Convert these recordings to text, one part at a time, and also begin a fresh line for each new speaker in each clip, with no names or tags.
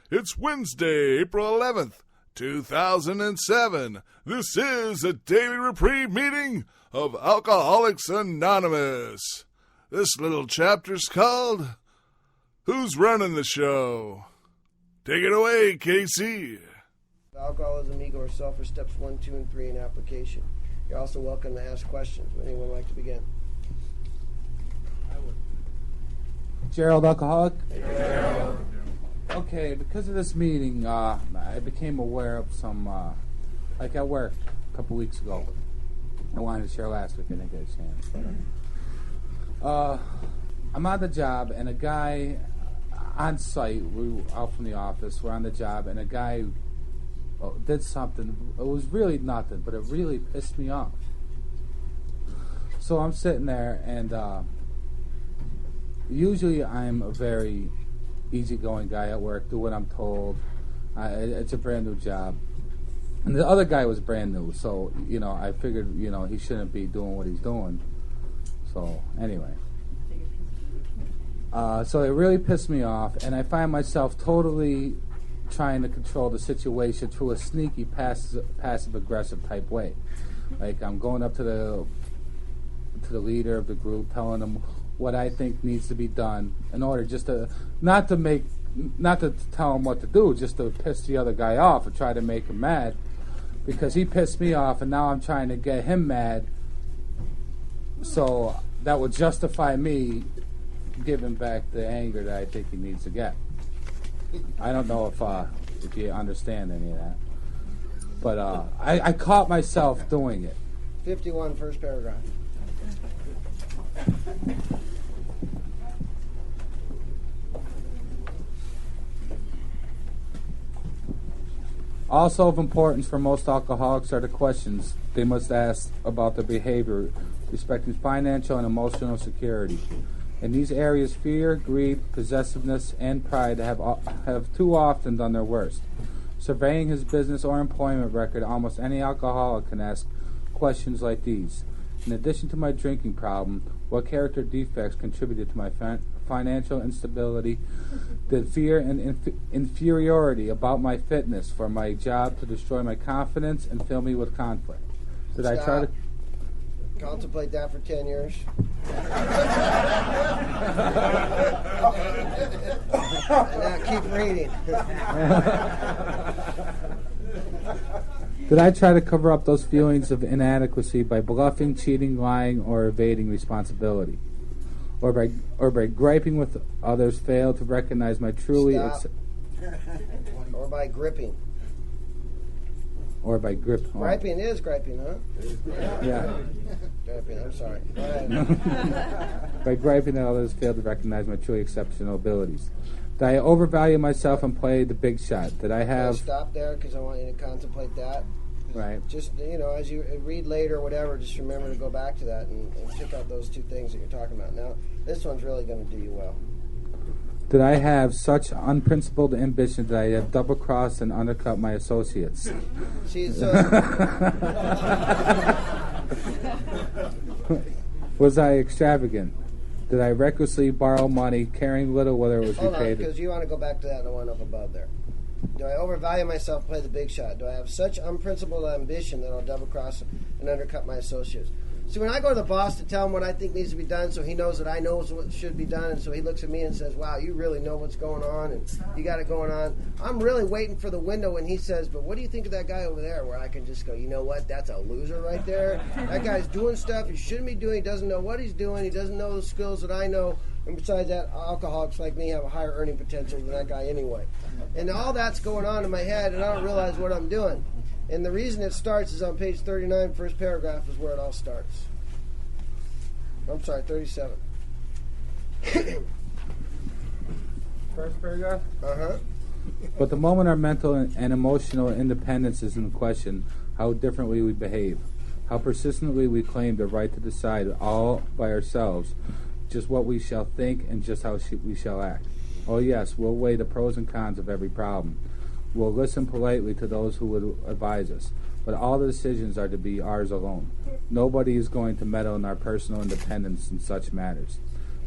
It's Wednesday, April 11th, 2007. This is a daily reprieve meeting of Alcoholics Anonymous. This little chapter's called Who's Running the Show? Take it away, Casey.
Alcoholism, ego, or self are steps 1, 2, and 3 in application. You're also welcome to ask questions. Would anyone like to begin?
I would.
Gerald, alcoholic?
Hey, Gerald.
Okay, because of this meeting, I became aware of some, like at work a couple weeks ago. I wanted to share last week, I didn't get a chance. But, I'm on the job, and a guy on site, we were out from the office, we're on the job, and a guy did something. It was really nothing, but it really pissed me off. So I'm sitting there, and usually I'm a very easygoing guy at work, do what I'm told. It's a brand new job. And the other guy was brand new, so, I figured, he shouldn't be doing what he's doing. So, anyway. So it really pissed me off, and I find myself totally trying to control the situation through a sneaky, passive-aggressive type way. Like, I'm going up to the leader of the group, telling him what I think needs to be done in order just to not to tell him what to do, just to piss the other guy off or try to make him mad, because he pissed me off, and now I'm trying to get him mad, so that would justify me giving back the anger that I think he needs to get. I don't know if you understand any of that, but I caught myself doing it.
51, first paragraph.
Also of importance for most alcoholics are the questions they must ask about their behavior respecting financial and emotional security. In these areas, fear, greed, possessiveness, and pride have too often done their worst. Surveying his business or employment record, almost any alcoholic can ask questions like these. In addition to my drinking problem, what character defects contributed to my financial instability? Did fear and inferiority about my fitness for my job to destroy my confidence and fill me with conflict? Did I try to
contemplate that for 10 years? And now keep reading.
Did I try to cover up those feelings of inadequacy by bluffing, cheating, lying, or evading responsibility? Or by griping with others, fail to recognize my truly...
Or by gripping.
Or by grip.
Griping is griping, huh?
Yeah.
Griping, I'm sorry. Go ahead.
By griping at others, fail to recognize my truly exceptional abilities. Did I overvalue myself and play the big shot? Did I have...
Stop there, because I want you to contemplate that.
Right.
Just, as you read later or whatever, just remember to go back to that and pick out those two things that you're talking about. Now, this one's really going to do you well.
Did I have such unprincipled ambition that I have double-crossed and undercut my associates?
See, so...
Was I extravagant? Did I recklessly borrow money, caring little whether it was repaid?
Hold on, because you want to go back to that, the one up above there. Do I overvalue myself and play the big shot? Do I have such unprincipled ambition that I'll double-cross and undercut my associates? See, when I go to the boss to tell him what I think needs to be done so he knows that I know what should be done, and so he looks at me and says, wow, you really know what's going on, and you got it going on, I'm really waiting for the window when he says, but what do you think of that guy over there? Where I can just go, you know what, that's a loser right there. That guy's doing stuff he shouldn't be doing. He doesn't know what he's doing. He doesn't know the skills that I know. And besides that, alcoholics like me have a higher earning potential than that guy anyway. And all that's going on in my head, and I don't realize what I'm doing. And the reason it starts is on page 39, first paragraph is where it all starts. I'm sorry, 37.
First paragraph?
Uh-huh.
But the moment our mental and emotional independence is in question, how differently we behave, how persistently we claim the right to decide all by ourselves just what we shall think and just how we shall act. Oh yes, we'll weigh the pros and cons of every problem. We'll listen politely to those who would advise us. But all the decisions are to be ours alone. Nobody is going to meddle in our personal independence in such matters.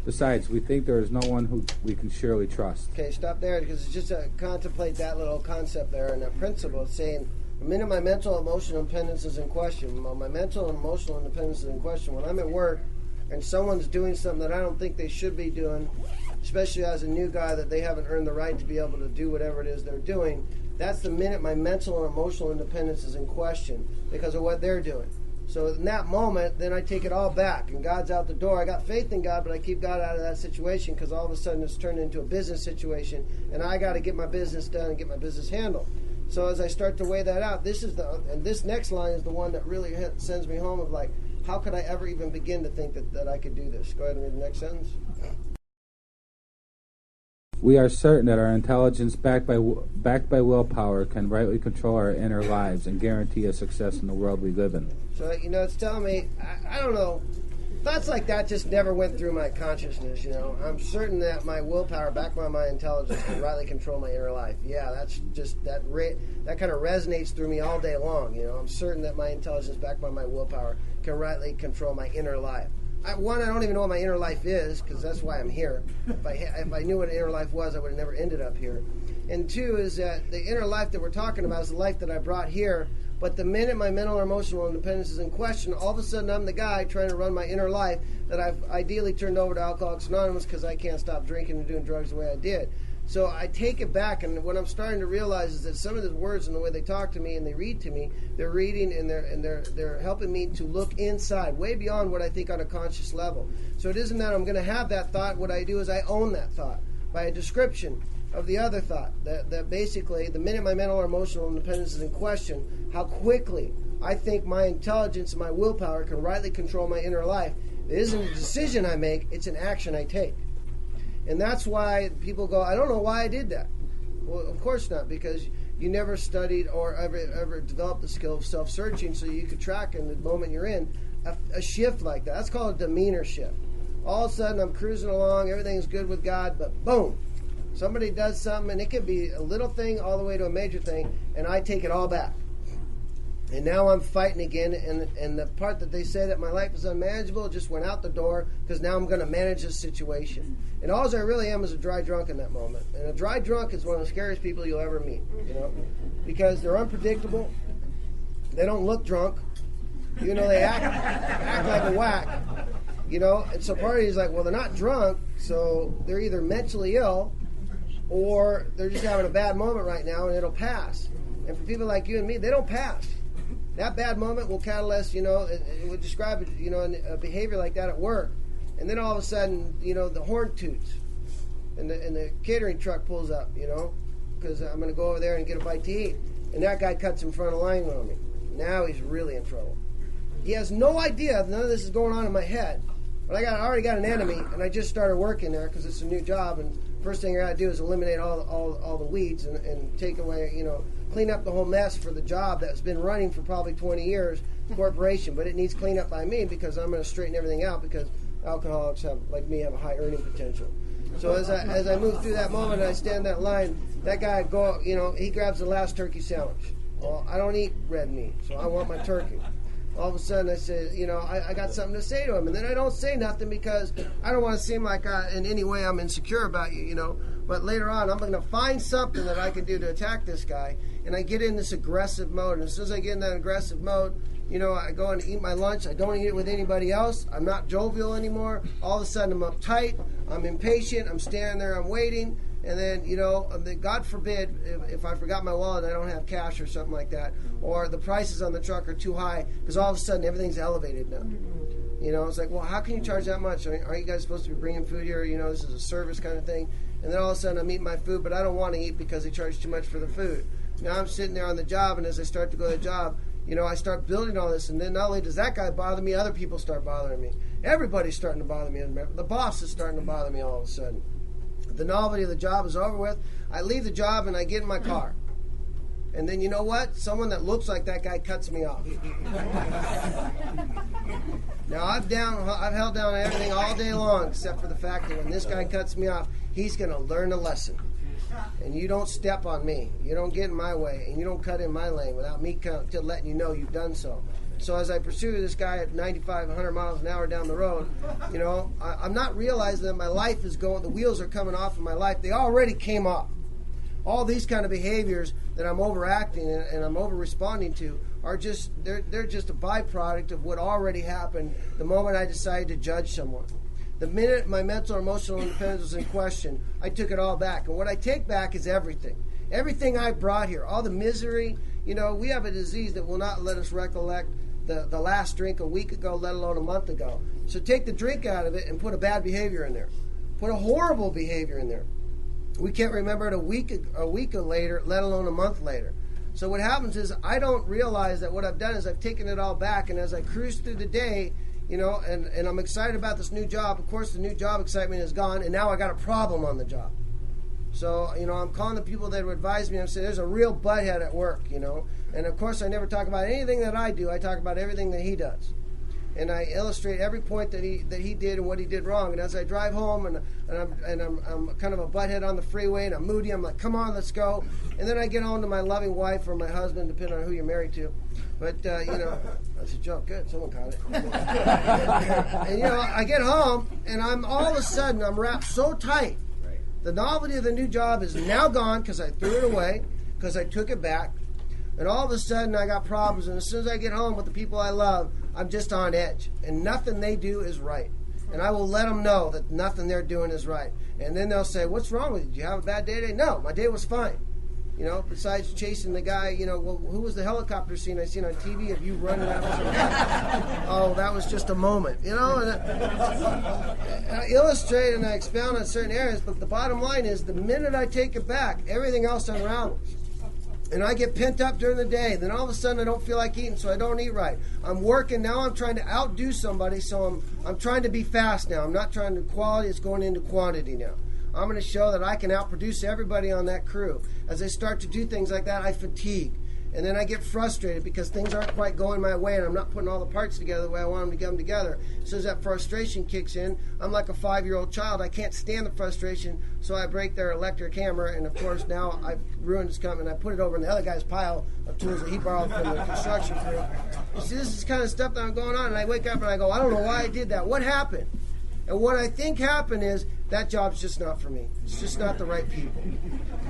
Besides, we think there is no one who we can surely trust.
Okay, stop there, because it's just contemplate that little concept there and that principle. It's saying, the minute my mental and emotional independence is in question, my mental and emotional independence is in question, when I'm at work and someone's doing something that I don't think they should be doing, especially as a new guy that they haven't earned the right to be able to do whatever it is they're doing, that's the minute my mental and emotional independence is in question because of what they're doing. So in that moment, then I take it all back, and God's out the door. I got faith in God, but I keep God out of that situation because all of a sudden it's turned into a business situation, and I got to get my business done and get my business handled. So as I start to weigh that out, this next line is the one that really sends me home of like, how could I ever even begin to think that I could do this? Go ahead and read the next sentence.
We are certain that our intelligence, backed by willpower, can rightly control our inner lives and guarantee us success in the world we live in.
So, it's telling me, I don't know, thoughts like that just never went through my consciousness, I'm certain that my willpower, backed by my intelligence, can rightly control my inner life. Yeah, that's just, that kind of resonates through me all day long, I'm certain that my intelligence, backed by my willpower, can rightly control my inner life. One, I don't even know what my inner life is, because that's why I'm here. If I knew what inner life was, I would have never ended up here. And two is that the inner life that we're talking about is the life that I brought here. But the minute my mental or emotional independence is in question, all of a sudden I'm the guy trying to run my inner life that I've ideally turned over to Alcoholics Anonymous because I can't stop drinking and doing drugs the way I did. So I take it back, and what I'm starting to realize is that some of the words and the way they talk to me and they read to me, they're reading and they're helping me to look inside, way beyond what I think on a conscious level. So it isn't that I'm going to have that thought. What I do is I own that thought by a description of the other thought. That basically, the minute my mental or emotional independence is in question, how quickly I think my intelligence and my willpower can rightly control my inner life. It isn't a decision I make, it's an action I take. And that's why people go, I don't know why I did that. Well, of course not, because you never studied or ever developed the skill of self-searching so you could track in the moment you're in a shift like that. That's called a demeanor shift. All of a sudden I'm cruising along, everything's good with God, but boom, somebody does something, and it could be a little thing all the way to a major thing, and I take it all back. And now I'm fighting again, and the part that they say that my life is unmanageable just went out the door because now I'm going to manage this situation. And all I really am is a dry drunk in that moment. And a dry drunk is one of the scariest people you'll ever meet, because they're unpredictable. They don't look drunk. They act like a whack, And so part of you is like, well, they're not drunk, so they're either mentally ill or they're just having a bad moment right now and it'll pass. And for people like you and me, they don't pass. That bad moment will catalyst, it would describe, a behavior like that at work. And then all of a sudden, the horn toots and the catering truck pulls up, because I'm going to go over there and get a bite to eat. And that guy cuts in front of line with me. Now he's really in trouble. He has no idea, none of this is going on in my head. But I already got an enemy, and I just started working there because it's a new job. And first thing I got to do is eliminate all the weeds and take away, clean up the whole mess for the job that's been running for probably 20 years, the corporation. But it needs cleanup by me because I'm going to straighten everything out because alcoholics like me have a high earning potential. So as I move through that moment and I stand that line, that guy he grabs the last turkey sandwich. Well, I don't eat red meat, so I want my turkey. All of a sudden I say, I got something to say to him. And then I don't say nothing because I don't want to seem like in any way I'm insecure about you, But later on, I'm going to find something that I can do to attack this guy. And I get in this aggressive mode. And as soon as I get in that aggressive mode, I go and eat my lunch. I don't eat it with anybody else. I'm not jovial anymore. All of a sudden, I'm uptight. I'm impatient. I'm standing there. I'm waiting. And then, God forbid, if I forgot my wallet and I don't have cash or something like that, or the prices on the truck are too high, because all of a sudden everything's elevated now. It's like, well, how can you charge that much? Aren't you guys supposed to be bringing food here? This is a service kind of thing. And then all of a sudden I'm eating my food, but I don't want to eat because they charge too much for the food. Now I'm sitting there on the job, and as I start to go to the job, I start building all this, and then not only does that guy bother me, other people start bothering me. Everybody's starting to bother me. The boss is starting to bother me all of a sudden. The novelty of the job is over with. I leave the job and I get in my car. And then you know what? Someone that looks like that guy cuts me off. Now I've held down everything all day long except for the fact that when this guy cuts me off, he's going to learn a lesson. And you don't step on me. You don't get in my way, and you don't cut in my lane without me letting you know you've done so. So as I pursue this guy at 95, 100 miles an hour down the road, I'm not realizing that my life is going, the wheels are coming off of my life. They already came off. All these kind of behaviors that I'm overacting and I'm over-responding to are just, they're just a byproduct of what already happened the moment I decided to judge someone. The minute my mental or emotional independence was in question, I took it all back. And what I take back is everything. Everything I brought here, all the misery. We have a disease that will not let us recollect the last drink a week ago, let alone a month ago. So take the drink out of it and put a bad behavior in there. Put a horrible behavior in there. We can't remember it a week later, let alone a month later. So what happens is I don't realize that what I've done is I've taken it all back, and as I cruise through the day, and I'm excited about this new job. Of course, the new job excitement is gone, and now I got a problem on the job. So, I'm calling the people that would advise me. I'm saying there's a real butthead at work, And, of course, I never talk about anything that I do. I talk about everything that he does. And I illustrate every point that he did and what he did wrong. And as I drive home and I'm kind of a butthead on the freeway and I'm moody, I'm like, come on, let's go. And then I get home to my loving wife or my husband, depending on who you're married to. But, that's a joke. Good. Someone caught it. And, I get home and I'm all of a sudden, I'm wrapped so tight. The novelty of the new job is now gone because I threw it away, because I took it back. And all of a sudden, I got problems. And as soon as I get home with the people I love, I'm just on edge. And nothing they do is right. And I will let them know that nothing they're doing is right. And then they'll say, what's wrong with you? Did you have a bad day today? No, my day was fine. Besides chasing the guy, well, who was the helicopter scene I seen on TV of you running out of something? Oh, that was just a moment, And I illustrate and I expound on certain areas, but the bottom line is the minute I take it back, everything else unravels. And I get pent up during the day. Then all of a sudden I don't feel like eating, so I don't eat right. I'm working. Now I'm trying to outdo somebody, so I'm trying to be fast now. I'm not trying to quality. It's going into quantity now. I'm going to show that I can outproduce everybody on that crew. As I start to do things like that, I fatigue. And then I get frustrated because things aren't quite going my way and I'm not putting all the parts together the way I want them to come together. As soon as that frustration kicks in, I'm like a 5-year-old child. I can't stand the frustration, so I break their electric hammer. And, of course, now I've ruined his company and I put it over in the other guy's pile of tools that he borrowed from the construction crew. You see, this is kind of stuff that's going on. And I wake up and I go, I don't know why I did that. What happened? And what I think happened is that job's just not for me. It's just not the right people.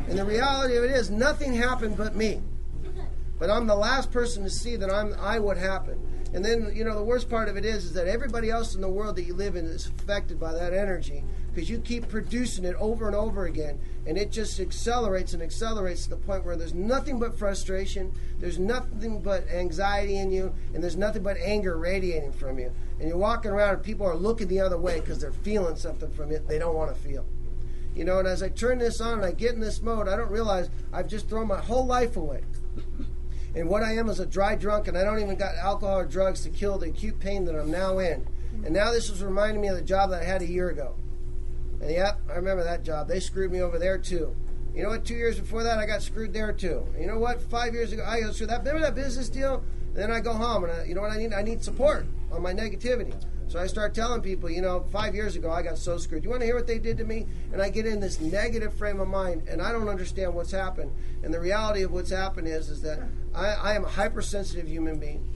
And the reality of it is nothing happened but me. But I'm the last person to see that I what happened. And then, the worst part of it is that everybody else in the world that you live in is affected by that energy because you keep producing it over and over again. And it just accelerates and accelerates to the point where there's nothing but frustration, there's nothing but anxiety in you, and there's nothing but anger radiating from you. And you're walking around and people are looking the other way because they're feeling something from it they don't want to feel. And as I turn this on and I get in this mode, I don't realize I've just thrown my whole life away. And what I am is a dry drunk, and I don't even got alcohol or drugs to kill the acute pain that I'm now in. And now this is reminding me of the job that I had a year ago. And yep, I remember that job. They screwed me over there too. You know what? 2 years before that, I got screwed there too. You know what? 5 years ago, I go through that. Remember that business deal? And then I go home, and you know what I need? I need support on my negativity. So I start telling people, 5 years ago, I got so screwed. You want to hear what they did to me? And I get in this negative frame of mind, and I don't understand what's happened. And the reality of what's happened is that I am a hypersensitive human being,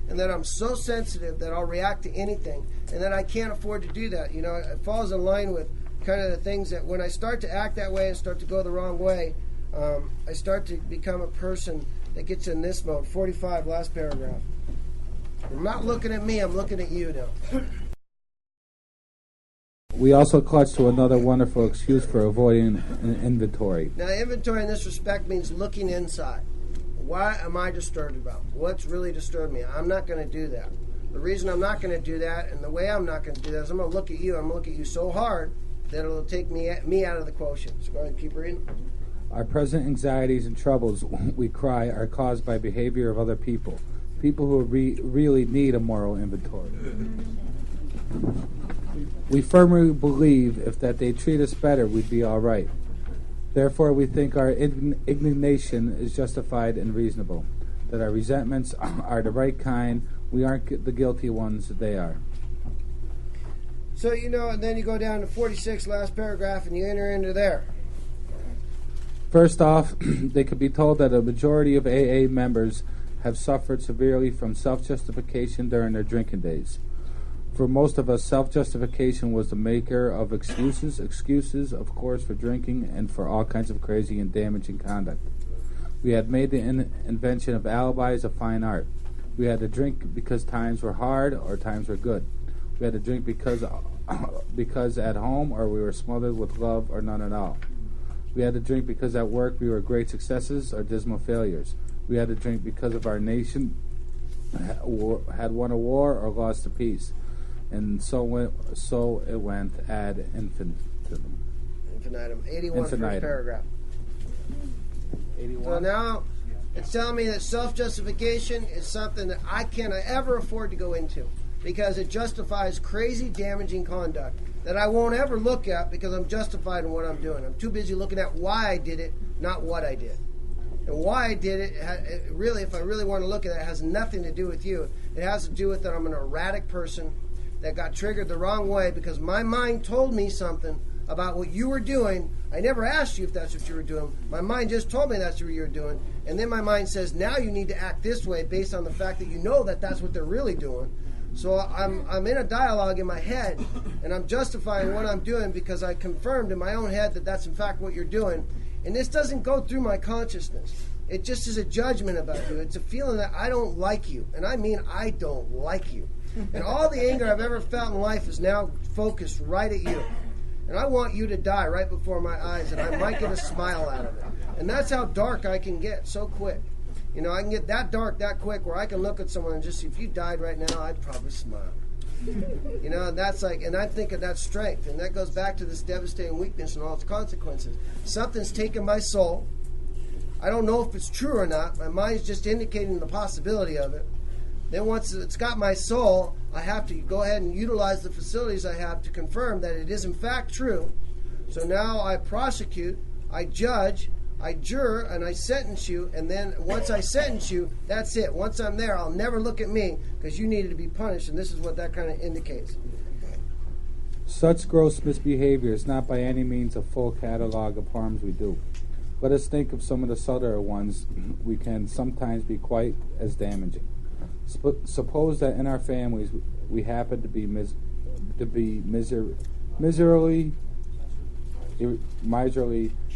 and that I'm so sensitive that I'll react to anything, and that I can't afford to do that. It falls in line with kind of the things that when I start to act that way and start to go the wrong way, I start to become a person that gets in this mode. 45, last paragraph. I'm not looking at me, I'm looking at you now.
We also clutch to another wonderful excuse for avoiding an inventory.
Now, inventory in this respect means looking inside. What am I disturbed about? What's really disturbed me? I'm not going to do that. The reason I'm not going to do that, and the way I'm not going to do that, is I'm going to look at you. I'm going to look at you so hard that it'll take me out of the quotient. So go ahead and keep reading.
Our present anxieties and troubles, we cry, are caused by behavior of other people. People who really need a moral inventory. We firmly believe if that they treat us better, we'd be all right. Therefore, we think our indignation is justified and reasonable, that our resentments are the right kind. We aren't the guilty ones, they are.
So, and then you go down to 46, last paragraph, and you enter into there.
First off, they could be told that a majority of AA members have suffered severely from self-justification during their drinking days. For most of us, self-justification was the maker of excuses, of course, for drinking and for all kinds of crazy and damaging conduct. We had made the invention of alibis a fine art. We had to drink because times were hard or times were good. We had to drink because at home or we were smothered with love or none at all. We had to drink because at work we were great successes or dismal failures. We had to drink because of our nation had won a war or lost a peace. And so it went ad infinitum.
Infinitum. 81
Infinitum.
first paragraph.
81.
So now it's telling me that self-justification is something that I can't ever afford to go into because it justifies crazy, damaging conduct that I won't ever look at because I'm justified in what I'm doing. I'm too busy looking at why I did it, not what I did. And why I did it really, if I really want to look at it, has nothing to do with you. It has to do with that I'm an erratic person that got triggered the wrong way because my mind told me something about what you were doing. I never asked you if that's what you were doing. My mind just told me that's what you were doing. And then my mind says, now you need to act this way based on the fact that you know that that's what they're really doing. So I'm in a dialogue in my head, and I'm justifying what I'm doing because I confirmed in my own head that that's in fact what you're doing. And this doesn't go through my consciousness. It just is a judgment about you. It's a feeling that I don't like you. And I mean I don't like you. And all the anger I've ever felt in life is now focused right at you. And I want you to die right before my eyes, and I might get a smile out of it. And that's how dark I can get so quick. You know, I can get that dark that quick where I can look at someone and just see, if you died right now, I'd probably smile. You know, and that's like, and I think of that strength, and that goes back to this devastating weakness and all its consequences. Something's taken my soul. I don't know if it's true or not. My mind's just indicating the possibility of it. Then once it's got my soul, I have to go ahead and utilize the facilities I have to confirm that it is in fact true. So now I prosecute, I judge, I juror, and I sentence you. And then once I sentence you, that's it. Once I'm there, I'll never look at me because you needed to be punished. And this is what that kind of indicates.
Such gross misbehavior is not by any means a full catalog of harms we do. Let us think of some of the subtler ones we can sometimes be quite as damaging. Suppose that in our families we happen to be miserly,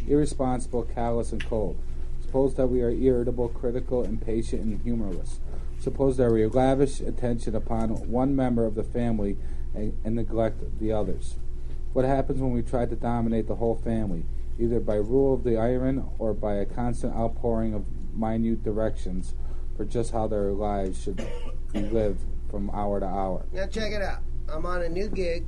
irresponsible, callous, and cold. Suppose that we are irritable, critical, impatient, and humorless. Suppose that we lavish attention upon one member of the family and neglect the others. What happens when we try to dominate the whole family, either by rule of the iron or by a constant outpouring of minute directions for just how their lives should be lived from hour to hour?
Now check it out. I'm on a new gig.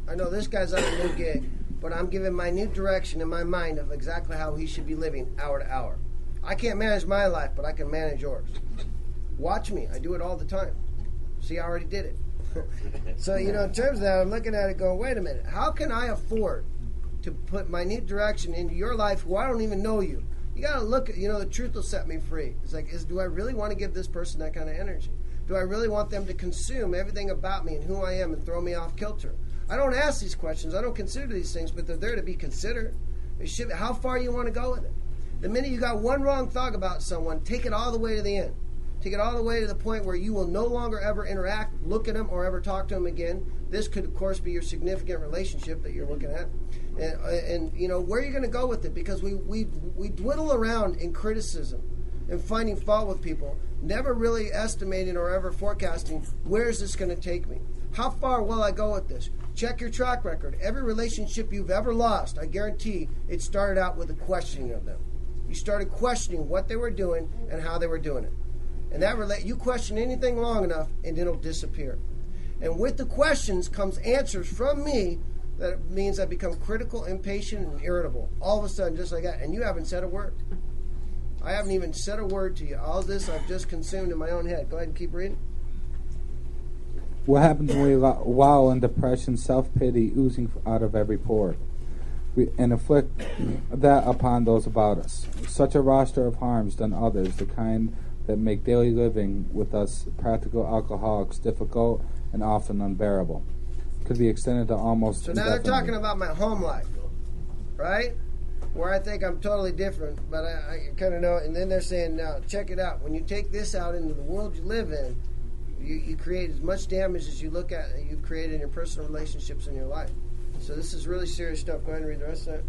I know this guy's on a new gig, but I'm giving my new direction in my mind of exactly how he should be living hour to hour. I can't manage my life, but I can manage yours. Watch me. I do it all the time. See, I already did it. So, you know, in terms of that, I'm looking at it going, wait a minute. How can I afford to put my new direction into your life who I don't even know you? You got to look at, you know, the truth will set me free. It's like, do I really want to give this person that kind of energy? Do I really want them to consume everything about me and who I am and throw me off kilter? I don't ask these questions. I don't consider these things, but they're there to be considered. How far do you want to go with it? The minute you got one wrong thought about someone, take it all the way to the end. Take it all the way to the point where you will no longer ever interact, look at them, or ever talk to them again. This could, of course, be your significant relationship that you're looking at. And you know, where are you going to go with it? Because we dwindle around in criticism and finding fault with people, never really estimating or ever forecasting, where is this going to take me? How far will I go with this? Check your track record. Every relationship you've ever lost, I guarantee it started out with a questioning of them. You started questioning what they were doing and how they were doing it. And that you question anything long enough, and it'll disappear. And with the questions comes answers from me. That means I become critical, impatient, and irritable. All of a sudden, just like that. And you haven't said a word. I haven't even said a word to you. All this I've just consumed in my own head. Go ahead and keep reading.
What happens when we wallow in depression, self-pity oozing out of every pore, and inflict that upon those about us? Such a roster of harms than others, the kind that make daily living with us practical alcoholics difficult and often unbearable, could be extended to almost
So now they're talking about my home life, right? where I think I'm totally different, but I kind of know it. And then they're saying, now, check it out. When you take this out into the world you live in, you create as much damage as you've created in your personal relationships in your life. So this is really serious stuff. Go ahead and read the rest of that.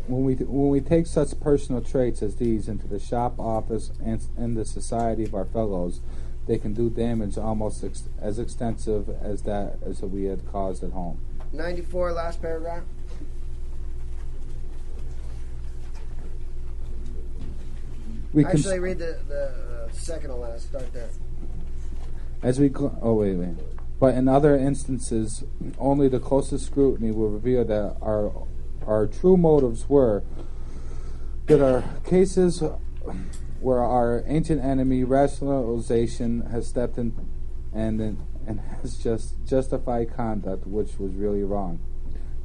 When we take such personal traits as these into the shop, office, and the society of our fellows, they can do damage almost as extensive as we had caused at home.
94, last paragraph. Actually, read the second to last. Start there.
But in other instances, only the closest scrutiny will reveal that our true motives were that our cases where our ancient enemy rationalization has stepped in and has justified conduct which was really wrong.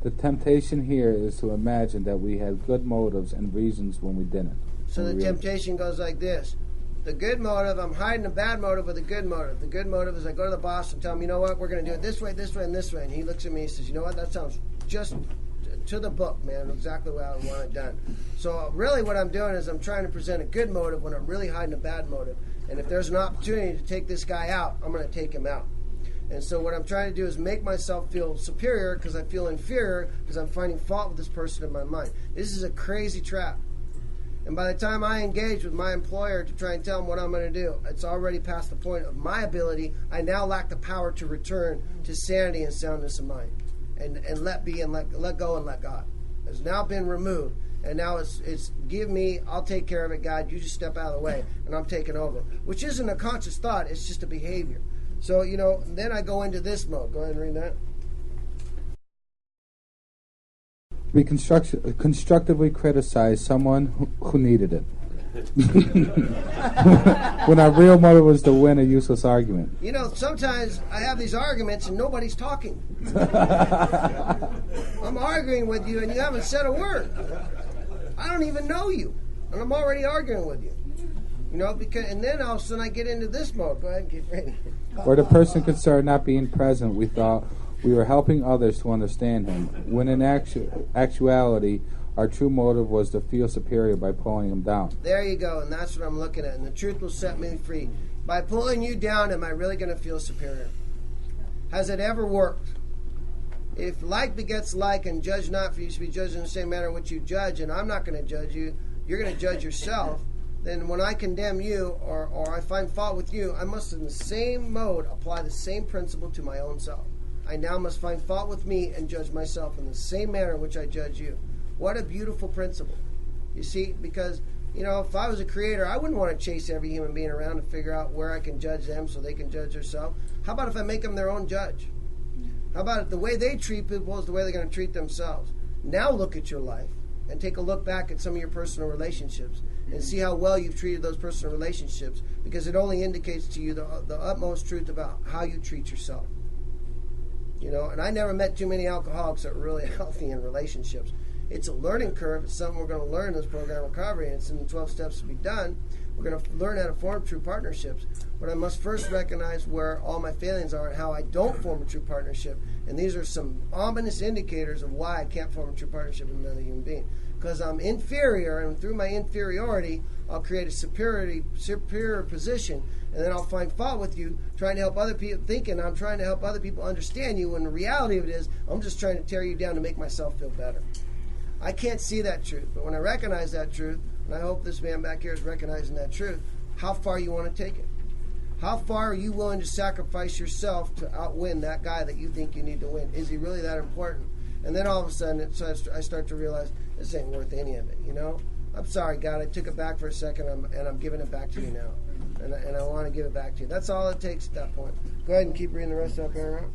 The temptation here is to imagine that we had good motives and reasons when we didn't.
So the temptation goes like this. The good motive, I'm hiding a bad motive with a good motive. The good motive is I go to the boss and tell him, you know what, we're going to do it this way, and this way. And he looks at me and says, you know what, that sounds just to the book, man, exactly the way I want it done. So really what I'm doing is I'm trying to present a good motive when I'm really hiding a bad motive. And if there's an opportunity to take this guy out, I'm going to take him out. And so what I'm trying to do is make myself feel superior because I feel inferior because I'm finding fault with this person in my mind. This is a crazy trap. And by the time I engage with my employer to try and tell him what I'm going to do, it's already past the point of my ability. I now lack the power to return to sanity and soundness of mind. And let be and let go and let God. It's now been removed. And now it's give me, I'll take care of it, God. You just step out of the way, and I'm taking over. Which isn't a conscious thought. It's just a behavior. So, then I go into this mode. Go ahead and read that.
We constructively criticize someone who needed it. When our real motive was to win a useless argument.
Sometimes I have these arguments and nobody's talking. I'm arguing with you and you haven't said a word. I don't even know you, and I'm already arguing with you. And then all of a sudden I get into this mode. Go ahead and keep reading.
Or the person concerned not being present, we thought we were helping others to understand him, when in actuality, our true motive was to feel superior by pulling him down.
There you go, and that's what I'm looking at. And the truth will set me free. By pulling you down, am I really going to feel superior? Has it ever worked? If like begets like, and judge not, for you should be judged in the same manner in which you judge, and I'm not going to judge you, you're going to judge yourself, then when I condemn you or I find fault with you, I must in the same mode apply the same principle to my own self. I now must find fault with me and judge myself in the same manner in which I judge you. What a beautiful principle. You see, because, if I was a creator, I wouldn't want to chase every human being around and figure out where I can judge them so they can judge themselves. How about if I make them their own judge? How about if the way they treat people is the way they're going to treat themselves? Now look at your life and take a look back at some of your personal relationships and see how well you've treated those personal relationships, because it only indicates to you the utmost truth about how you treat yourself. And I never met too many alcoholics that were really healthy in relationships. It's a learning curve. It's something we're going to learn in this program, Recovery, and it's in the 12 steps to be done. We're going to learn how to form true partnerships. But I must first recognize where all my failings are and how I don't form a true partnership. And these are some ominous indicators of why I can't form a true partnership with another human being. Because I'm inferior, and through my inferiority, I'll create a superior position, and then I'll find fault with you, trying to help other people, thinking I'm trying to help other people understand you, when the reality of it is, I'm just trying to tear you down to make myself feel better. I can't see that truth, but when I recognize that truth, and I hope this man back here is recognizing that truth, how far you want to take it? How far are you willing to sacrifice yourself to outwin that guy that you think you need to win? Is he really that important? And then all of a sudden, I start to realize, this ain't worth any of it, I'm sorry, God, I took it back for a second, and I'm giving it back to you now. And I want to give it back to you. That's all it takes at that point. Go ahead and keep reading the rest of that paragraph.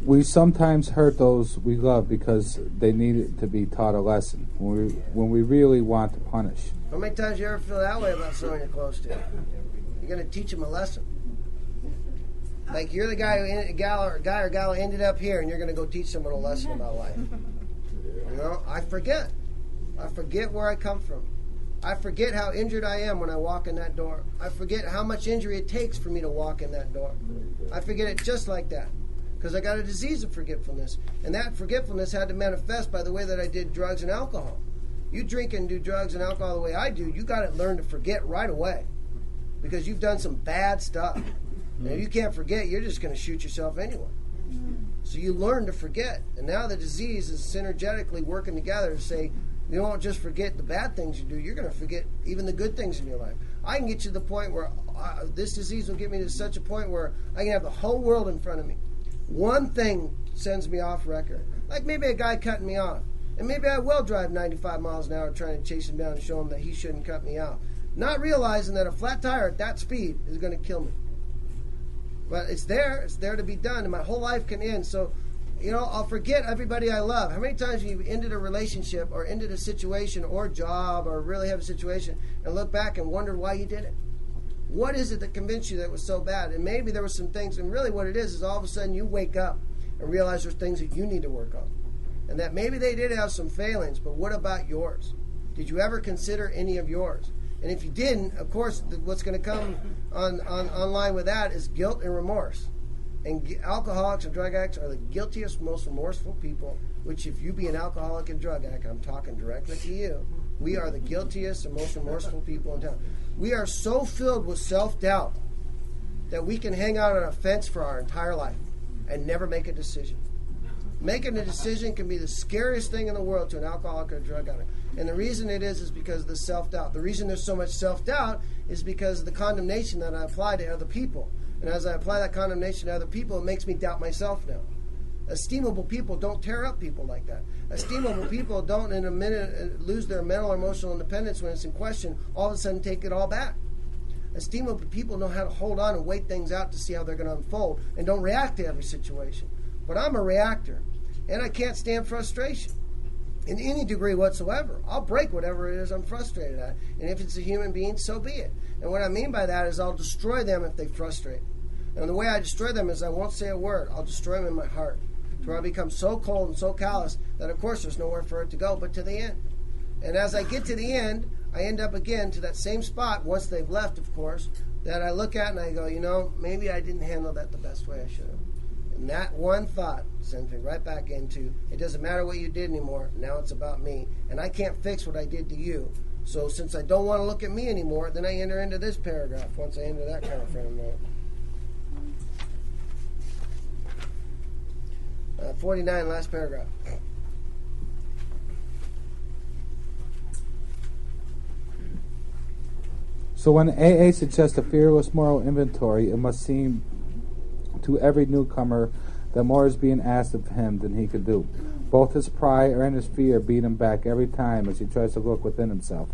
We sometimes hurt those we love because they needed to be taught a lesson when we really want to punish.
How many times you ever feel that way about someone you're close to? You're going to teach them a lesson. Like you're the guy or gal who ended up here, and you're going to go teach someone a lesson about life. I forget. I forget where I come from. I forget how injured I am when I walk in that door. I forget how much injury it takes for me to walk in that door. I forget it just like that. because I got a disease of forgetfulness. And that forgetfulness had to manifest by the way that I did drugs and alcohol. You drink and do drugs and alcohol the way I do, you got to learn to forget right away because you've done some bad stuff. And if you can't forget, you're just going to shoot yourself anyway. So you learn to forget. And now the disease is synergetically working together to say, you don't just forget the bad things you do, you're going to forget even the good things in your life. I can get you to the point where this disease will get me to such a point where I can have the whole world in front of me. One thing sends me off record. Like maybe a guy cutting me off. And maybe I will drive 95 miles an hour trying to chase him down and show him that he shouldn't cut me off. Not realizing that a flat tire at that speed is going to kill me. But it's there to be done, and my whole life can end. So, I'll forget everybody I love. How many times have you ended a relationship or ended a situation or job or really have a situation and look back and wonder why you did it? What is it that convinced you that it was so bad? And maybe there were some things, and really what it is all of a sudden you wake up and realize there's things that you need to work on. And that maybe they did have some failings, but what about yours? Did you ever consider any of yours? And if you didn't, of course, what's going to come on line with that is guilt and remorse. And alcoholics and drug addicts are the guiltiest, most remorseful people, which if you be an alcoholic and drug addict, I'm talking directly to you, we are the guiltiest and most remorseful people in town. We are so filled with self-doubt that we can hang out on a fence for our entire life and never make a decision. Making a decision can be the scariest thing in the world to an alcoholic or a drug addict. And the reason it is because of the self-doubt. The reason there's so much self-doubt is because of the condemnation that I apply to other people. And as I apply that condemnation to other people, it makes me doubt myself now. Esteemable people don't tear up people like that. Esteemable people don't in a minute lose their mental or emotional independence when it's in question, all of a sudden take it all back. Esteemable people know how to hold on and wait things out to see how they're going to unfold and don't react to every situation. But I'm a reactor, and I can't stand frustration in any degree whatsoever. I'll break whatever it is I'm frustrated at. And if it's a human being, so be it. And what I mean by that is I'll destroy them if they frustrate. And the way I destroy them is I won't say a word. I'll destroy them in my heart. To where I become so cold and so callous that, of course, there's nowhere for it to go but to the end. And as I get to the end, I end up again to that same spot, once they've left, of course, that I look at and I go, maybe I didn't handle that the best way I should have. And that one thought sends me right back into, it doesn't matter what you did anymore, now it's about me. And I can't fix what I did to you. So since I don't want to look at me anymore, then I enter into this paragraph once I enter that kind of frame of mind. 49, last paragraph.
So when AA suggests a fearless moral inventory, it must seem to every newcomer that more is being asked of him than he could do. Both his pride and his fear beat him back every time as he tries to look within himself.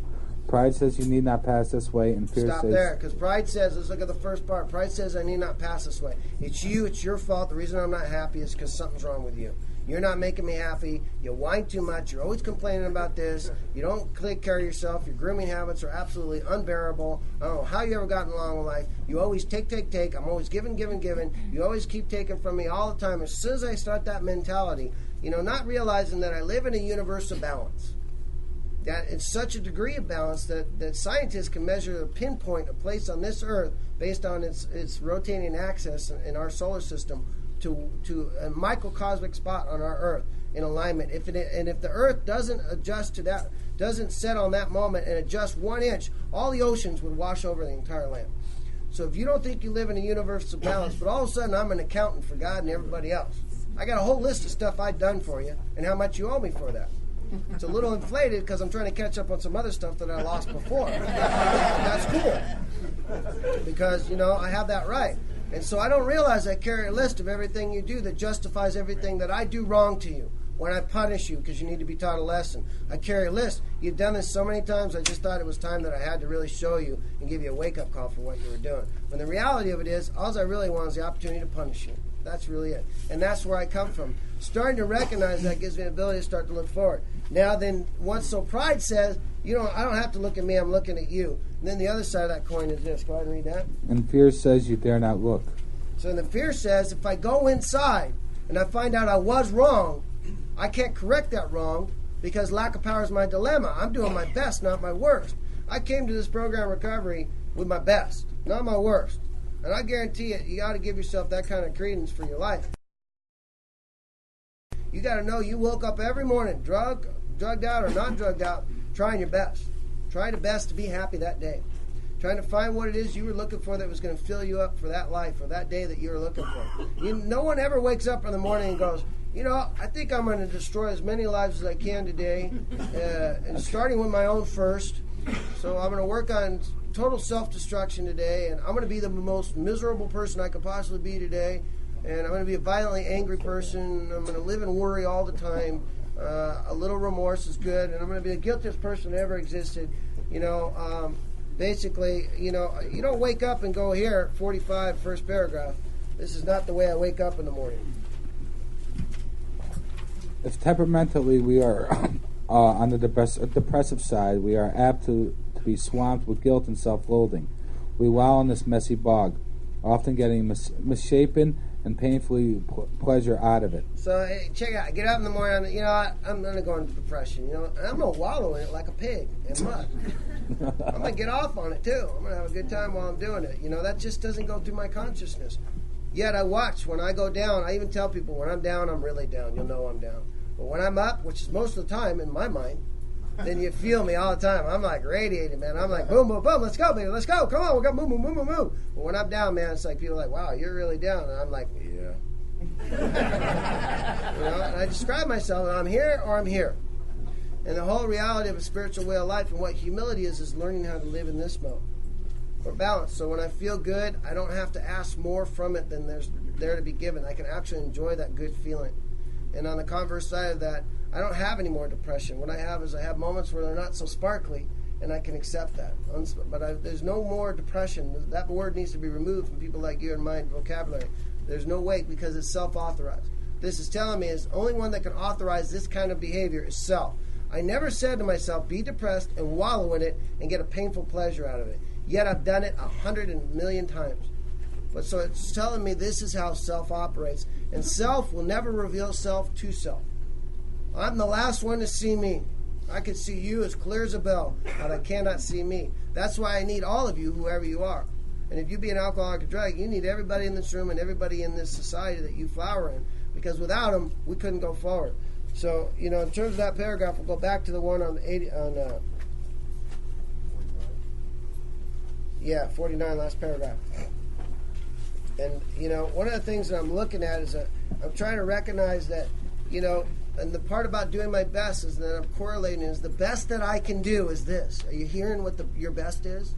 Pride says you need not pass this way, and fear
Stop
says...
there, because pride says, let's look at the first part. Pride says I need not pass this way. It's you, it's your fault. The reason I'm not happy is because something's wrong with you. You're not making me happy. You whine too much. You're always complaining about this. You don't take care of yourself. Your grooming habits are absolutely unbearable. I don't know how you ever gotten along with life. You always take. I'm always giving. You always keep taking from me all the time. As soon as I start that mentality, not realizing that I live in a universe of balance. That it's such a degree of balance that scientists can measure a pinpoint a place on this earth based on its rotating axis in our solar system to a microcosmic spot on our earth in alignment. If the earth doesn't adjust to that, doesn't set on that moment and adjust 1 inch, all the oceans would wash over the entire land. So if you don't think you live in a universe of balance, but all of a sudden I'm an accountant for God and everybody else, I got a whole list of stuff I've done for you and how much you owe me for that. It's a little inflated because I'm trying to catch up on some other stuff that I lost before. That's cool because, I have that right. And so I don't realize I carry a list of everything you do that justifies everything that I do wrong to you when I punish you because you need to be taught a lesson. I carry a list. You've done this so many times, I just thought it was time that I had to really show you and give you a wake-up call for what you were doing. When the reality of it is, all I really want is the opportunity to punish you. That's really it. And that's where I come from. Starting to recognize that gives me the ability to start to look forward. Now then, pride says, I don't have to look at me, I'm looking at you. And then the other side of that coin is this. Go ahead and read that.
And fear says you dare not look.
So the fear says if I go inside and I find out I was wrong, I can't correct that wrong because lack of power is my dilemma. I'm doing my best, not my worst. I came to this program recovery with my best, not my worst. And I guarantee you got to give yourself that kind of credence for your life. You got to know you woke up every morning, drugged out or not drugged out, trying your best. Trying your best to be happy that day. Trying to find what it is you were looking for that was going to fill you up for that life or that day that you were looking for. No one ever wakes up in the morning and goes, I think I'm going to destroy as many lives as I can today, and starting with my own first. So I'm going to work on total self-destruction today, and I'm going to be the most miserable person I could possibly be today, and I'm going to be a violently angry person. I'm going to live in worry all the time. A little remorse is good, and I'm going to be the guiltiest person that ever existed. Basically, you don't wake up and go, here, 45, first paragraph. This is not the way I wake up in the morning.
If temperamentally we are on the depressive side, we are apt to be swamped with guilt and self-loathing. We wallow in this messy bog, often getting misshapen and painfully pleasure out of it.
So, hey, check it out. I get up in the morning, I'm going to go into depression. I'm going to wallow in it like a pig in mud. I'm going to get off on it, too. I'm going to have a good time while I'm doing it. That just doesn't go through my consciousness. Yet I watch when I go down. I even tell people when I'm down, I'm really down. You'll know I'm down. But when I'm up, which is most of the time in my mind, then you feel me all the time. I'm like radiating, man. I'm like, boom, boom, boom. Let's go, baby. Let's go. Come on. We got move, move, move, move, move. But when I'm down, man, it's like people are like, wow, you're really down. And I'm like, yeah. And I describe myself, I'm here or I'm here. And the whole reality of a spiritual way of life and what humility is learning how to live in this mode. Or balance. So when I feel good, I don't have to ask more from it than there's there to be given. I can actually enjoy that good feeling. And on the converse side of that, I don't have any more depression. What I have is I have moments where they're not so sparkly, and I can accept that. But there's no more depression. That word needs to be removed from people like you and my vocabulary. There's no weight because it's self-authorized. This is telling me is the only one that can authorize this kind of behavior is self. I never said to myself, be depressed and wallow in it and get a painful pleasure out of it. Yet I've done it 100 million times. But so it's telling me this is how self operates. And self will never reveal self to self. I'm the last one to see me. I can see you as clear as a bell, but I cannot see me. That's why I need all of you, whoever you are. And if you be an alcoholic or drug, you need everybody in this room and everybody in this society that you flower in. Because without them, we couldn't go forward. So, in terms of that paragraph, we'll go back to the one on 49, last paragraph. And, one of the things that I'm looking at is that I'm trying to recognize that, and the part about doing my best is that I'm correlating is the best that I can do is this. Are you hearing what your best is?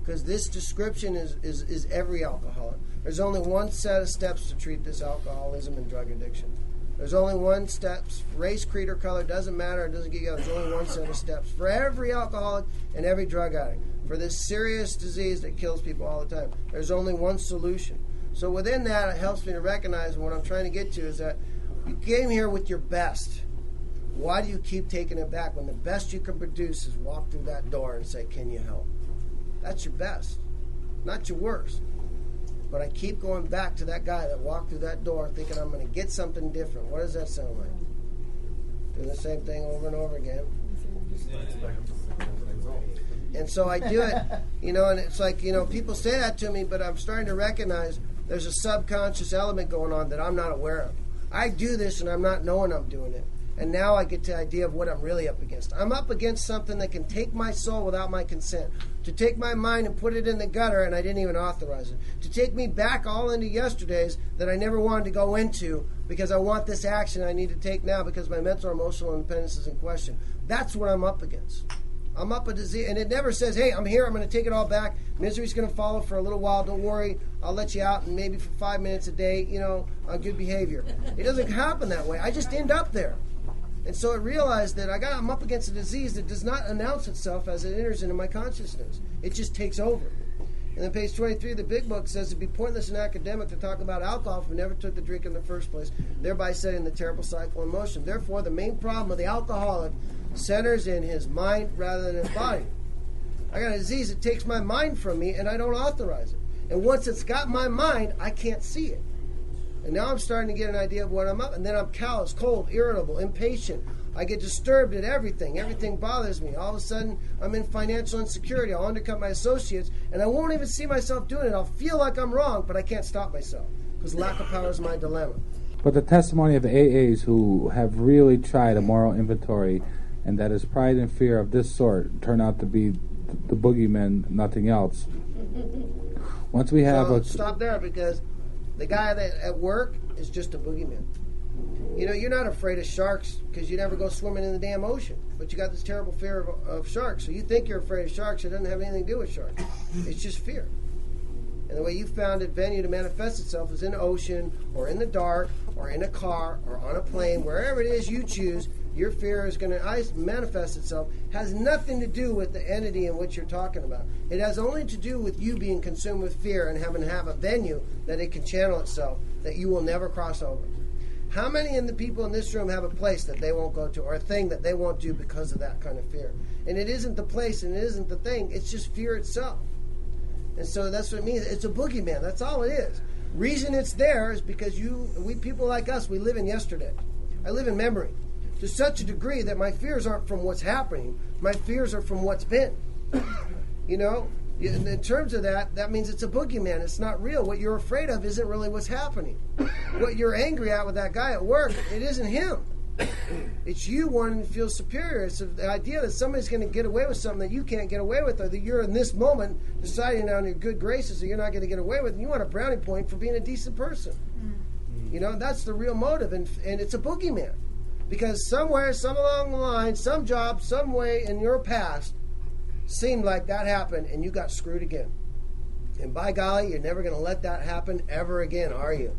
Because this description is every alcoholic. There's only one set of steps to treat this alcoholism and drug addiction. There's only one steps. Race, creed, or color doesn't matter. It doesn't get you. There's only one set of steps for every alcoholic and every drug addict. For this serious disease that kills people all the time, there's only one solution. So within that, it helps me to recognize what I'm trying to get to is that you came here with your best. Why do you keep taking it back when the best you can produce is walk through that door and say, can you help? That's your best, not your worst. But I keep going back to that guy that walked through that door thinking I'm going to get something different. What does that sound like? Doing the same thing over and over again. And so I do it, and it's like, people say that to me, but I'm starting to recognize there's a subconscious element going on that I'm not aware of. I do this and I'm not knowing I'm doing it. And now I get to the idea of what I'm really up against. I'm up against something that can take my soul without my consent. To take my mind and put it in the gutter and I didn't even authorize it. To take me back all into yesterdays that I never wanted to go into because I want this action I need to take now because my mental or emotional independence is in question. That's what I'm up against. I'm up a disease, and it never says, hey, I'm here, I'm going to take it all back. Misery's going to follow for a little while. Don't worry, I'll let you out and maybe for 5 minutes a day, on good behavior. It doesn't happen that way. I just end up there. And so I realized that I'm up against a disease that does not announce itself as it enters into my consciousness. It just takes over. And then page 23 of the big book says it'd be pointless and academic to talk about alcohol if we never took the drink in the first place, thereby setting the terrible cycle in motion. Therefore, the main problem of the alcoholic centers in his mind rather than his body. I got a disease that takes my mind from me and I don't authorize it. And once it's got my mind, I can't see it. And now I'm starting to get an idea of what I'm up. And then I'm callous, cold, irritable, impatient. I get disturbed at everything. Everything bothers me. All of a sudden, I'm in financial insecurity. I'll undercut my associates, and I won't even see myself doing it. I'll feel like I'm wrong, but I can't stop myself because lack of power is my dilemma.
But the testimony of AAs who have really tried a moral inventory, and that is pride and fear of this sort, turn out to be the boogeymen, nothing else. Once we have
stop there, because the guy that at work is just a boogeyman. You know, you're not afraid of sharks because you never go swimming in the damn ocean, but you got this terrible fear of sharks. So you think you're afraid of sharks. It doesn't have anything to do with sharks. It's just fear. And the way you found a venue to manifest itself is in the ocean, or in the dark, or in a car, or on a plane, wherever it is you choose. Your fear is going to manifest itself. Has nothing to do with the entity in which you're talking about. It has only to do with you being consumed with fear and having to have a venue that it can channel itself, that you will never cross over. How many of the people in this room have a place that they won't go to, or a thing that they won't do because of that kind of fear? And it isn't the place and it isn't the thing. It's just fear itself. And so that's what it means. It's a boogeyman. That's all it is. Reason it's there is because we people like us, we live in yesterday. I live in memory to such a degree that my fears aren't from what's happening. My fears are from what's been. You know, in terms of that, that means it's a boogeyman. It's not real. What you're afraid of isn't really what's happening. What you're angry at with that guy at work, it isn't him. It's you wanting to feel superior. It's the idea that somebody's going to get away with something that you can't get away with, or that you're in this moment deciding on your good graces that you're not going to get away with, and you want a brownie point for being a decent person. You know, that's the real motive, and it's a boogeyman. Because somewhere, some along the line, some job, some way in your past seemed like that happened, and you got screwed again. And by golly, you're never going to let that happen ever again, are you?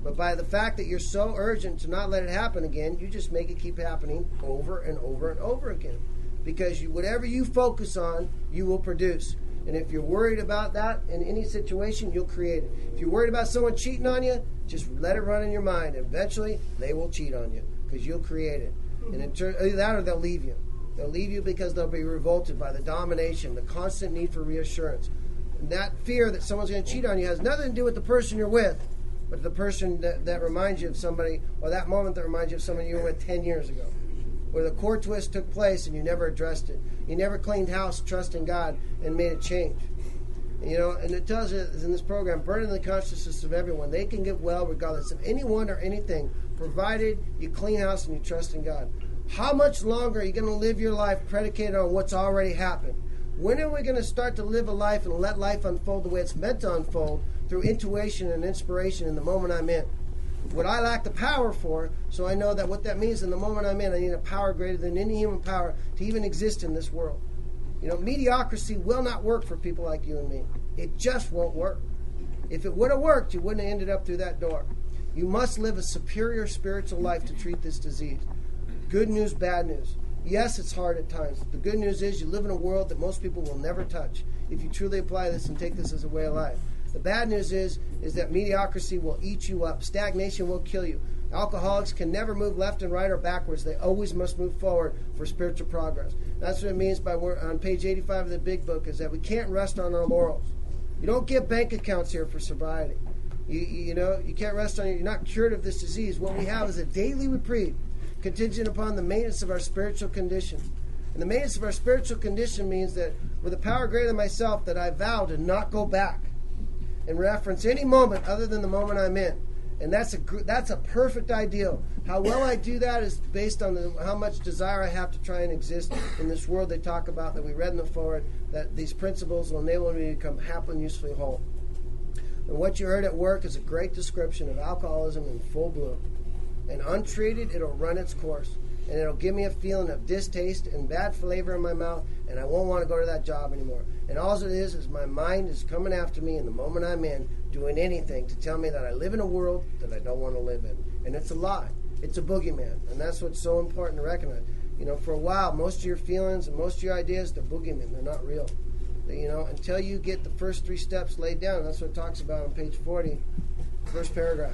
But by the fact that you're so urgent to not let it happen again, you just make it keep happening over and over and over again. Because whatever you focus on, you will produce. And if you're worried about that in any situation, you'll create it. If you're worried about someone cheating on you, just let it run in your mind. Eventually, they will cheat on you because you'll create it. And in either that or they'll leave you. They'll leave you because they'll be revolted by the domination, the constant need for reassurance. And that fear that someone's going to cheat on you has nothing to do with the person you're with, but the person that reminds you of somebody, or that moment that reminds you of somebody you were with 10 years ago, where the core twist took place and you never addressed it. You never cleaned house, trusting God, and made it change. You know, and it tells us in this program, burning the consciousness of everyone. They can get well regardless of anyone or anything, provided you clean house and you trust in God. How much longer are you going to live your life predicated on what's already happened? When are we going to start to live a life and let life unfold the way it's meant to unfold, through intuition and inspiration in the moment I'm in? What I lack the power for, so I know that what that means in the moment I'm in, I need a power greater than any human power to even exist in this world. You know, mediocrity will not work for people like you and me. It just won't work. If it would have worked, you wouldn't have ended up through that door. You must live a superior spiritual life to treat this disease. Good news, bad news. Yes, it's hard at times. The good news is you live in a world that most people will never touch if you truly apply this and take this as a way of life. The bad news is that mediocrity will eat you up. Stagnation will kill you. Alcoholics can never move left and right or backwards. They always must move forward for spiritual progress. That's what it means by on page 85 of the big book, is that we can't rest on our laurels. You don't get bank accounts here for sobriety. You know, you can't rest on you're not cured of this disease. What we have is a daily reprieve, contingent upon the maintenance of our spiritual condition. And the maintenance of our spiritual condition means that with a power greater than myself, that I vow to not go back and reference any moment other than the moment I'm in. And that's a perfect ideal. How well I do that is based on how much desire I have to try and exist in this world they talk about, that we read in the forward, that these principles will enable me to become happily and usefully whole. And what you heard at work is a great description of alcoholism in full bloom. And untreated, it'll run its course. And it'll give me a feeling of distaste and bad flavor in my mouth, and I won't want to go to that job anymore. And all it is my mind is coming after me in the moment I'm in, doing anything to tell me that I live in a world that I don't want to live in. And it's a lie. It's a boogeyman. And that's what's so important to recognize. You know, for a while, most of your feelings and most of your ideas, they're boogeymen. They're not real. You know, until you get the first 3 steps laid down. That's what it talks about on page 40, first paragraph.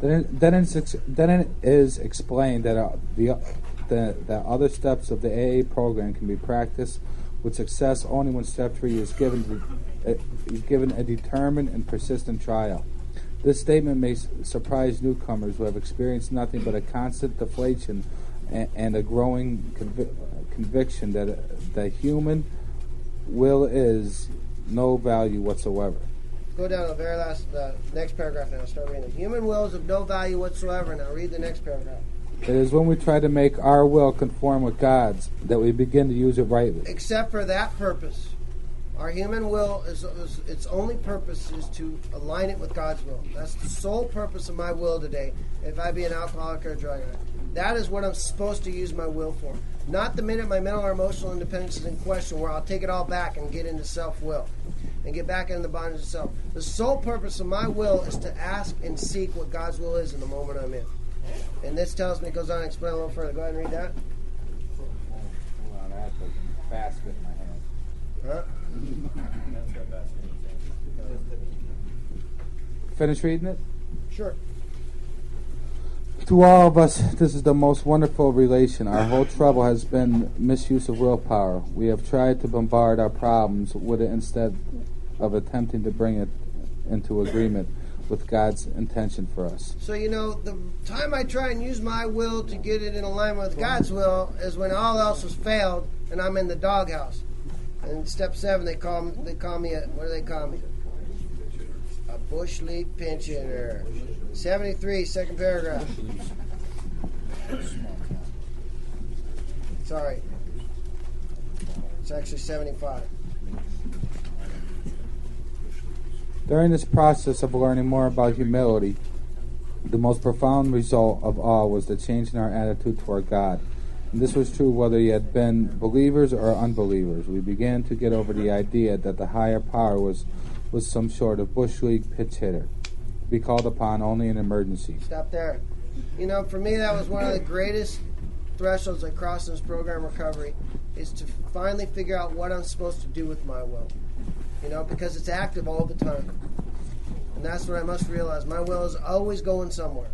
Then it is explained that the other steps of the AA program can be practiced with success only when step 3 is given a determined and persistent trial. This statement may surprise newcomers who have experienced nothing but a constant deflation and a growing conviction that the human will is no value whatsoever.
go down to the very last, next paragraph now. Start reading. The human will is of no value whatsoever. Now read the next paragraph.
It is when we try to make our will conform with God's that we begin to use it rightly.
Except for that purpose. Our human will, its only purpose is to align it with God's will. That's the sole purpose of my will today, if I be an alcoholic or a drug addict. That is what I'm supposed to use my will for. Not the minute my mental or emotional independence is in question, where I'll take it all back and get into self-will and get back into the bondage of self. The sole purpose of my will is to ask and seek what God's will is in the moment I'm in. And this tells me, it goes on to explain a little further. Go ahead and read that.
Hold on, I have the basket in my hand.
Huh?
Finish reading it?
Sure.
To all of us, this is the most wonderful relation. Our whole trouble has been misuse of willpower. We have tried to bombard our problems with it instead of attempting to bring it into agreement with God's intention for us.
So, the time I try and use my will to get it in alignment with God's will is when all else has failed and I'm in the doghouse. And step 7, they call me what do they call me? A bush league pinch hitter. 73, second paragraph. Sorry. It's actually 75.
During this process of learning more about humility, the most profound result of all was the change in our attitude toward God. And this was true whether you had been believers or unbelievers. We began to get over the idea that the higher power was some sort of bush league pitch hitter, to be called upon only in emergency.
Stop there. For me, that was one of the greatest thresholds I crossed in this program recovery, is to finally figure out what I'm supposed to do with my will. Because it's active all the time. And that's what I must realize. My will is always going somewhere.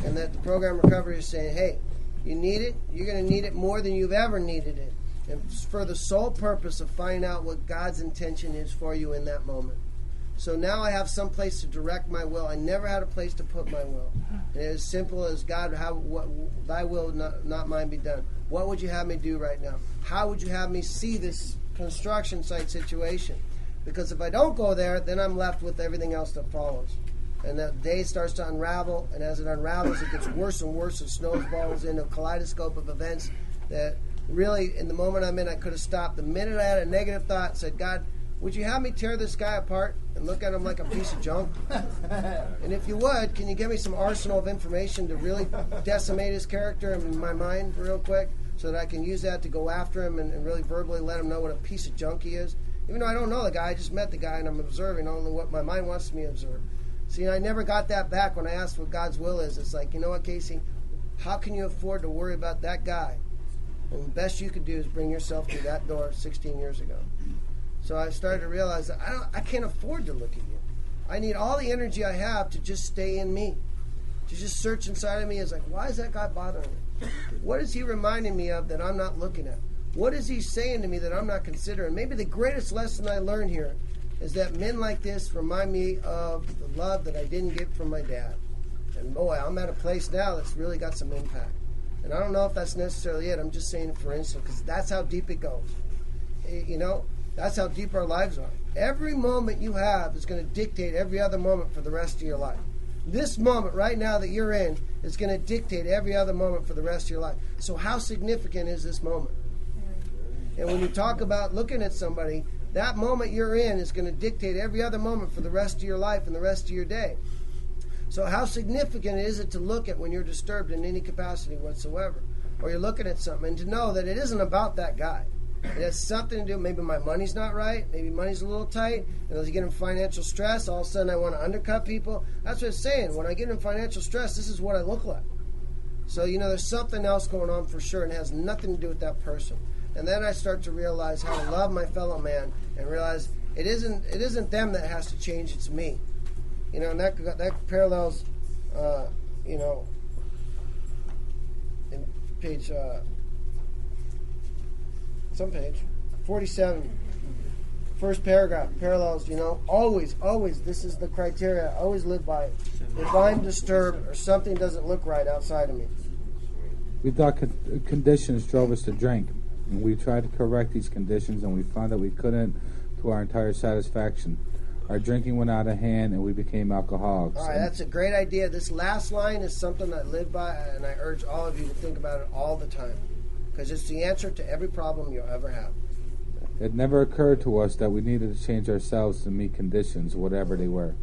And that the program recovery is saying, hey, you need it, you're going to need it more than you've ever needed it. And for the sole purpose of finding out what God's intention is for you in that moment. So now I have some place to direct my will. I never had a place to put my will. And it's as simple as, God, thy will, not mine, be done. What would you have me do right now? How would you have me see this construction site situation? Because if I don't go there, then I'm left with everything else that follows. And that day starts to unravel, and as it unravels, it gets worse and worse. It snowballs into a kaleidoscope of events that really, in the moment I'm in, I could have stopped. The minute I had a negative thought, said, God, would you have me tear this guy apart and look at him like a piece of junk? And if you would, can you give me some arsenal of information to really decimate his character in my mind real quick, so that I can use that to go after him and really verbally let him know what a piece of junk he is? Even though I don't know the guy, I just met the guy and I'm observing only what my mind wants me to observe. See, I never got that back when I asked what God's will is. It's like, you know what, Casey? How can you afford to worry about that guy? And the best you could do is bring yourself through that door 16 years ago. So I started to realize that I can't afford to look at you. I need all the energy I have to just stay in me. To just search inside of me is like, why is that guy bothering me? What is he reminding me of that I'm not looking at? What is he saying to me that I'm not considering? Maybe the greatest lesson I learned here is that men like this remind me of the love that I didn't get from my dad. And boy, I'm at a place now that's really got some impact. And I don't know if that's necessarily it. I'm just saying it for instance, because that's how deep it goes. That's how deep our lives are. Every moment you have is going to dictate every other moment for the rest of your life. This moment right now that you're in is going to dictate every other moment for the rest of your life. So how significant is this moment? And when you talk about looking at somebody, that moment you're in is going to dictate every other moment for the rest of your life and the rest of your day. So how significant is it to look at when you're disturbed in any capacity whatsoever? Or you're looking at something and to know that it isn't about that guy. It has something to do, maybe my money's not right, maybe money's a little tight, and as you get in financial stress, all of a sudden I want to undercut people. That's what it's saying. When I get in financial stress, this is what I look like. So, there's something else going on for sure, and it has nothing to do with that person. And then I start to realize how to love my fellow man and realize it isn't them that has to change, it's me. And that parallels, in page, some page, 47, first paragraph, parallels, always, this is the criteria, I always live by it. If I'm disturbed or something doesn't look right outside of me.
We thought conditions drove us to drink. And we tried to correct these conditions, and we found that we couldn't to our entire satisfaction. Our drinking went out of hand, and we became alcoholics.
All right, that's a great idea. This last line is something I live by, and I urge all of you to think about it all the time, because it's the answer to every problem you'll ever have.
It never occurred to us that we needed to change ourselves to meet conditions, whatever they were.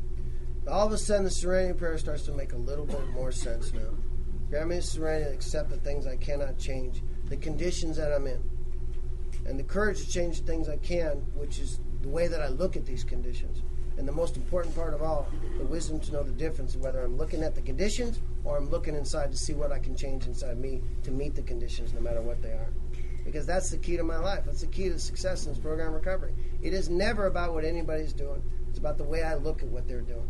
All of a sudden, the Serenity Prayer starts to make a little bit more sense now. Grant me the serenity to accept the things I cannot change, the conditions that I'm in, and the courage to change the things I can, which is the way that I look at these conditions. And the most important part of all, the wisdom to know the difference of whether I'm looking at the conditions or I'm looking inside to see what I can change inside me to meet the conditions no matter what they are. Because that's the key to my life. That's the key to success in this program recovery. It is never about what anybody's doing. It's about the way I look at what they're doing.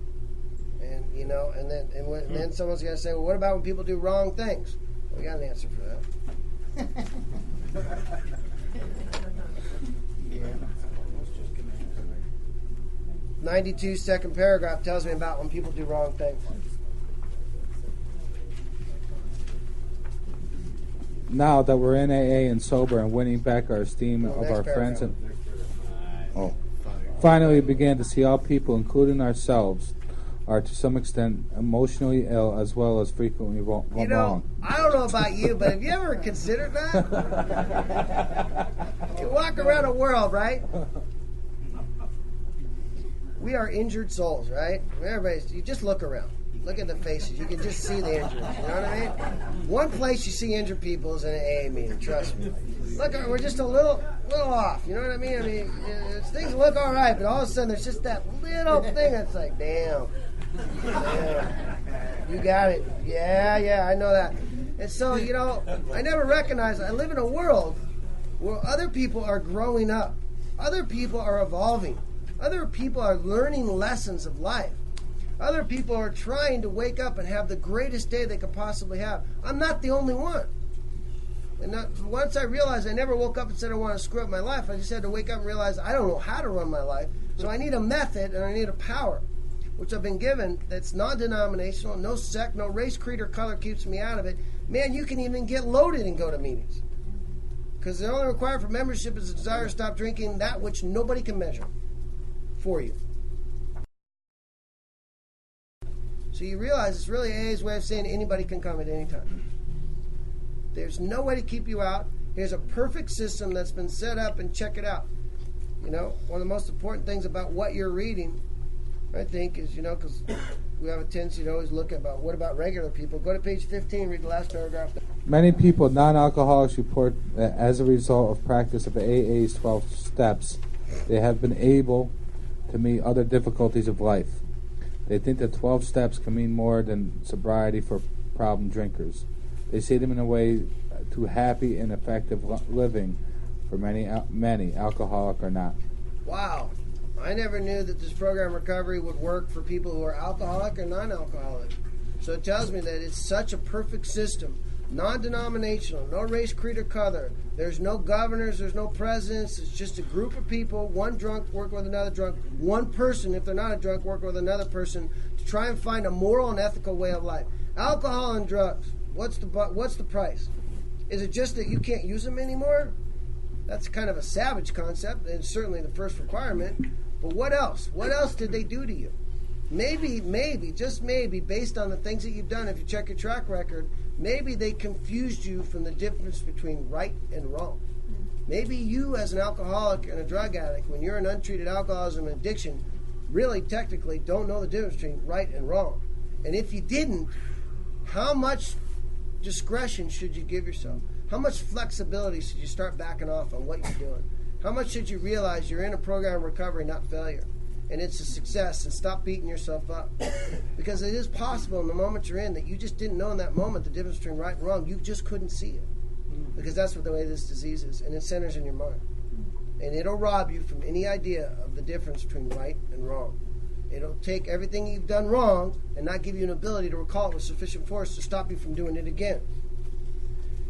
And, you know, and then someone's going to say, well, what about when people do wrong things? Well, we got an answer for that. 92-second paragraph tells me about when people do wrong things.
Now that we're in AA and sober and winning back our esteem of our
paragraph.
friends, and finally we began to see all people, including ourselves, are to some extent emotionally ill as well as frequently wrong.
You know, I don't know about you, but have you ever considered that? You walk around a world, right? We are injured souls, right? You just look around. Look at the faces. You can just see the injuries. You know what I mean? One place you see injured people is in an AA meeting. Trust me. Look, we're just a little off. You know what I mean? Things look all right, but all of a sudden there's just that little thing that's like, damn. You got it. Yeah, I know that. And so, you know, I never recognized I live in a world where other people are growing up. Other people are evolving. Other people are learning lessons of life. Other people are trying to wake up and have the greatest day they could possibly have. I'm not the only one. And once I realized I never woke up and said I want to screw up my life, I just had to wake up and realize I don't know how to run my life. So I need a method and I need a power, which I've been given, that's non-denominational, no sect, no race, creed, or color keeps me out of it. Man, you can even get loaded and go to meetings. Because the only required for membership is a desire to stop drinking that which nobody can measure for you. So you realize it's really AA's way of saying anybody can come at any time. There's no way to keep you out. Here's a perfect system that's been set up, and check it out. You know, one of the most important things about what you're reading, I think, is, you know, because we have a tendency to always look about what about regular people. Go to page 15, read the last paragraph.
Many people, non-alcoholics, report that as a result of practice of AA's 12 steps, they have been able to meet other difficulties of life. They think that 12 steps can mean more than sobriety for problem drinkers. They see them in a way to happy and effective living for many, alcoholic or not.
Wow. I never knew that this program recovery would work for people who are alcoholic or non-alcoholic. So it tells me that it's such a perfect system. Non-denominational, no race, creed, or color. There's no governors, there's no presidents. It's just a group of people, one drunk working with another drunk, one person, if they're not a drunk, working with another person to try and find a moral and ethical way of life. Alcohol and drugs, what's the price? Is it just that you can't use them anymore? That's kind of a savage concept, and it's certainly the first requirement. But what else? What else did they do to you? Maybe, just maybe, based on the things that you've done, if you check your track record, maybe they confused you from the difference between right and wrong. Maybe you, as an alcoholic and a drug addict, when you're in untreated alcoholism and addiction, really technically don't know the difference between right and wrong. And if you didn't, how much discretion should you give yourself? How much flexibility should you start backing off on what you're doing? How much should you realize you're in a program of recovery, not failure? And it's a success, and stop beating yourself up. Because it is possible in the moment you're in that you just didn't know in that moment the difference between right and wrong. You just couldn't see it. Because that's what the way this disease is, and it centers in your mind. And it'll rob you from any idea of the difference between right and wrong. It'll take everything you've done wrong and not give you an ability to recall it with sufficient force to stop you from doing it again.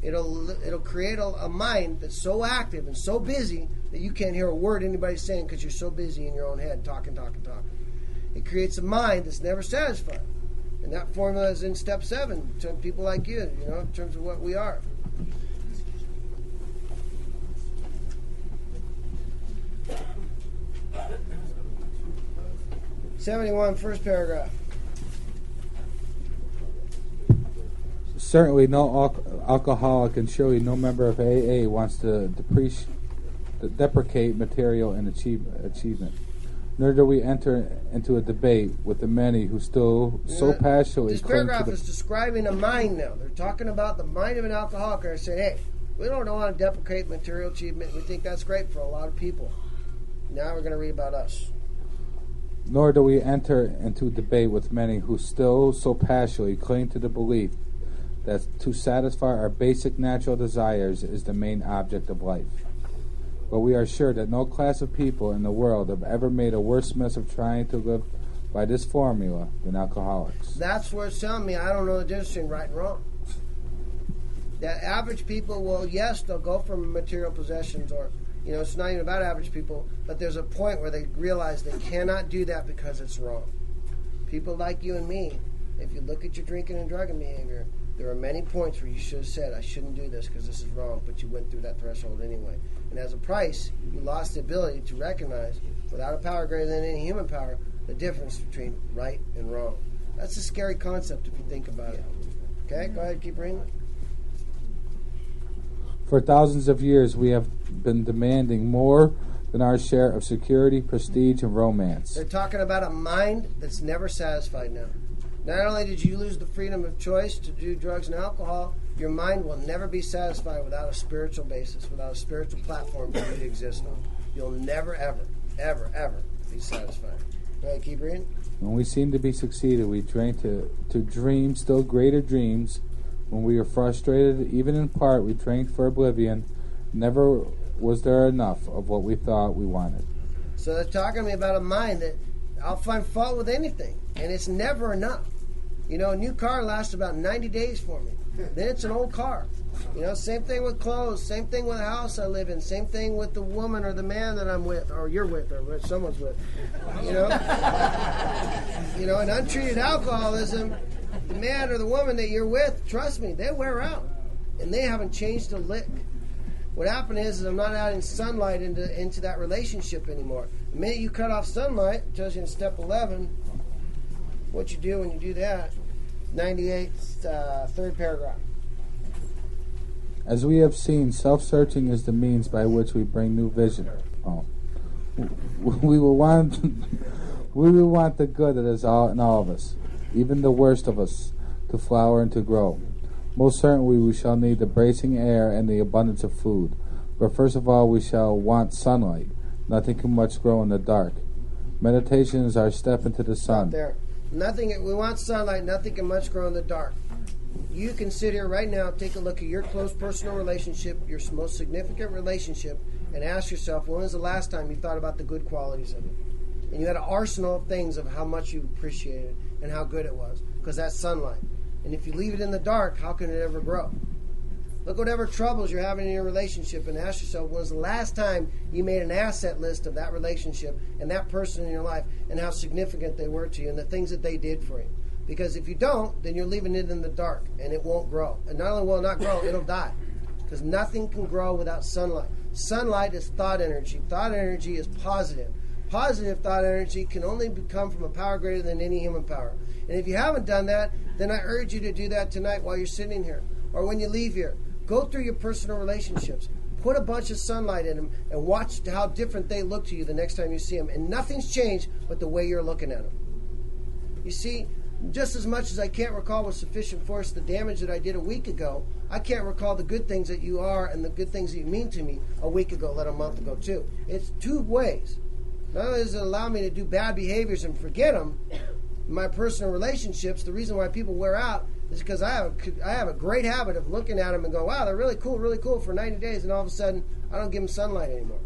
It'll create a mind that's so active and so busy that you can't hear a word anybody's saying because you're so busy in your own head talking. It creates a mind that's never satisfied. And that formula is in step 7 to people like you, in terms of what we are. 71, first paragraph.
Certainly no alcoholic and surely no member of AA wants to deprecate material and achievement. Nor do we enter into a debate with the many who still so passionately
This
cling
paragraph
to
is describing a mind now. They're talking about the mind of an alcoholic. They're saying, hey, we don't want to deprecate material achievement. We think that's great for a lot of people. Now we're going to read about us.
Nor do we enter into debate with many who still so passionately cling to the belief that to satisfy our basic natural desires is the main object of life. But we are sure that no class of people in the world have ever made a worse mess of trying to live by this formula than alcoholics.
That's where it's telling me I don't know the difference between right and wrong. That average people will, yes, they'll go for material possessions, or, it's not even about average people, but there's a point where they realize they cannot do that because it's wrong. People like you and me, if you look at your drinking and drugging behavior, there are many points where you should have said, I shouldn't do this because this is wrong, but you went through that threshold anyway. And as a price, you lost the ability to recognize, without a power greater than any human power, the difference between right and wrong. That's a scary concept if you think about it. Okay, go ahead, keep reading.
For thousands of years, we have been demanding more than our share of security, prestige, and romance.
They're talking about a mind that's never satisfied now. Not only did you lose the freedom of choice to do drugs and alcohol, your mind will never be satisfied without a spiritual basis, without a spiritual platform for you to exist on. You'll never, ever, ever, ever be satisfied. Go ahead, keep reading.
When we seem to be succeeded, we train to dream still greater dreams. When we are frustrated, even in part, we drank for oblivion. Never was there enough of what we thought we wanted.
So they're talking to me about a mind that I'll find fault with anything, and it's never enough. A new car lasts about 90 days for me. Then it's an old car. Same thing with clothes, same thing with the house I live in, same thing with the woman or the man that I'm with, or you're with, or someone's with. In untreated alcoholism, the man or the woman that you're with, trust me, they wear out. And they haven't changed a lick. What happened is I'm not adding sunlight into that relationship anymore. The minute you cut off sunlight, it tells you in step 11 what you do when you do that. 98, third paragraph.
As we have seen, self-searching is the means by which we bring new vision. We will want the good that is in all of us, even the worst of us, to flower and to grow. Most certainly we shall need the bracing air and the abundance of food. But first of all we shall want sunlight. Nothing can much grow in the dark. Meditation is our step into the sun.
There. We want sunlight, nothing can much grow in the dark. You can sit here right now, take a look at your close personal relationship, your most significant relationship, and ask yourself, when was the last time you thought about the good qualities of it? And you had an arsenal of things of how much you appreciated it and how good it was, because that's sunlight. And if you leave it in the dark, how can it ever grow? Look whatever troubles you're having in your relationship and ask yourself, when was the last time you made an asset list of that relationship and that person in your life and how significant they were to you and the things that they did for you? Because if you don't, then you're leaving it in the dark and it won't grow. And not only will it not grow, it'll die. Because nothing can grow without sunlight. Sunlight is thought energy. Thought energy is positive. Positive thought energy can only come from a power greater than any human power. And if you haven't done that, then I urge you to do that tonight while you're sitting here or when you leave here. Go through your personal relationships. Put a bunch of sunlight in them and watch how different they look to you the next time you see them. And nothing's changed but the way you're looking at them. You see, just as much as I can't recall with sufficient force the damage that I did a week ago, I can't recall the good things that you are and the good things that you mean to me a week ago, let a month ago too. It's two ways. Not only does it allow me to do bad behaviors and forget them, in my personal relationships, the reason why people wear out is because I have a great habit of looking at them and go, wow, they're really cool for 90 days, and all of a sudden, I don't give them sunlight anymore.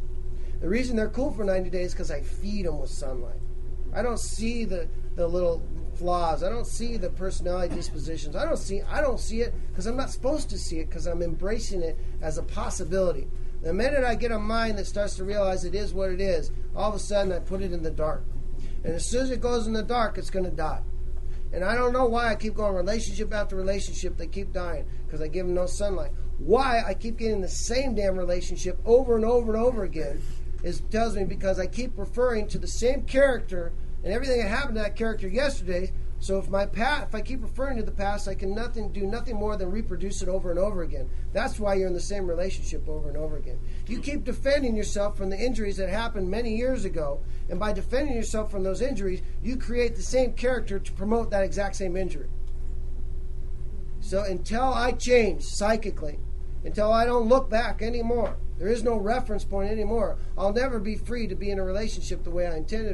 The reason they're cool for 90 days is because I feed them with sunlight. I don't see the little flaws. I don't see the personality dispositions. I don't see it because I'm not supposed to see it because I'm embracing it as a possibility. The minute I get a mind that starts to realize it is what it is, all of a sudden I put it in the dark. And as soon as it goes in the dark, it's going to die. And I don't know why I keep going relationship after relationship. They keep dying because I give them no sunlight. Why I keep getting the same damn relationship over and over and over again tells me because I keep referring to the same character And everything that happened to that character yesterday, so if I keep referring to the past, I can do nothing more than reproduce it over and over again. That's why you're in the same relationship over and over again. You keep defending yourself from the injuries that happened many years ago, and by defending yourself from those injuries, you create the same character to promote that exact same injury. So until I change psychically, until I don't look back anymore, there is no reference point anymore, I'll never be free to be in a relationship the way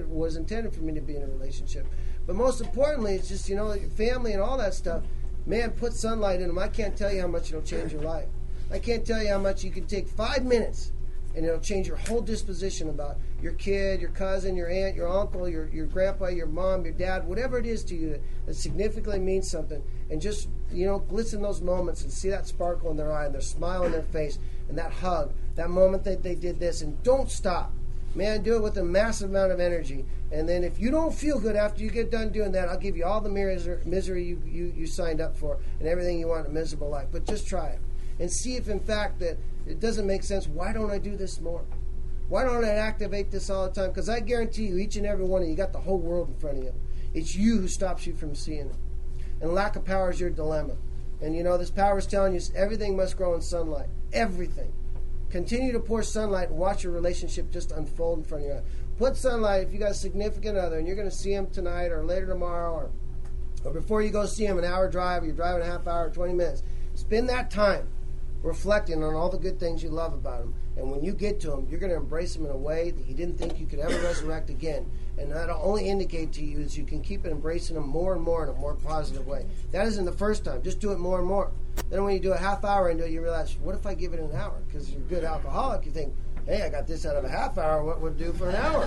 was intended for me to be in a relationship. But most importantly, it's just, your family and all that stuff. Man, put sunlight in them. I can't tell you how much it'll change your life. I can't tell you how much you can take 5 minutes and it'll change your whole disposition about your kid, your cousin, your aunt, your uncle, your grandpa, your mom, your dad, whatever it is to you that significantly means something. And just, glisten those moments and see that sparkle in their eye and their smile on their face and that hug, that moment that they did this. And don't stop. Man, do it with a massive amount of energy. And then if you don't feel good after you get done doing that, I'll give you all the misery you signed up for and everything you want in a miserable life. But just try it. And see if, in fact, that it doesn't make sense. Why don't I do this more? Why don't I activate this all the time? Because I guarantee you, each and every one of you got the whole world in front of you. It's you who stops you from seeing it. And lack of power is your dilemma. And, this power is telling you everything must grow in sunlight. Everything. Continue to pour sunlight and watch your relationship just unfold in front of your eyes. Put sunlight if you got a significant other and you're going to see him tonight or later tomorrow or before you go see him, an hour drive, or you're driving a half hour or 20 minutes. Spend that time reflecting on all the good things you love about him. And when you get to him, you're going to embrace him in a way that you didn't think you could ever resurrect again. And that'll only indicate to you is you can keep embracing him more and more in a more positive way. That isn't the first time. Just do it more and more. Then when you do a half hour into it, you realize, what if I give it an hour? Because you're a good alcoholic. You think, hey, I got this out of a half hour. What would it do for an hour?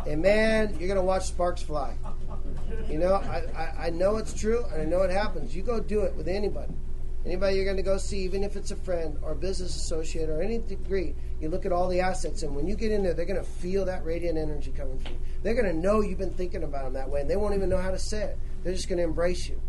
And man, you're going to watch sparks fly. I know it's true, and I know it happens. You go do it with anybody. Anybody you're going to go see, even if it's a friend or a business associate or any degree, you look at all the assets, and when you get in there, they're going to feel that radiant energy coming from you. They're going to know you've been thinking about them that way, and they won't even know how to say it. They're just going to embrace you.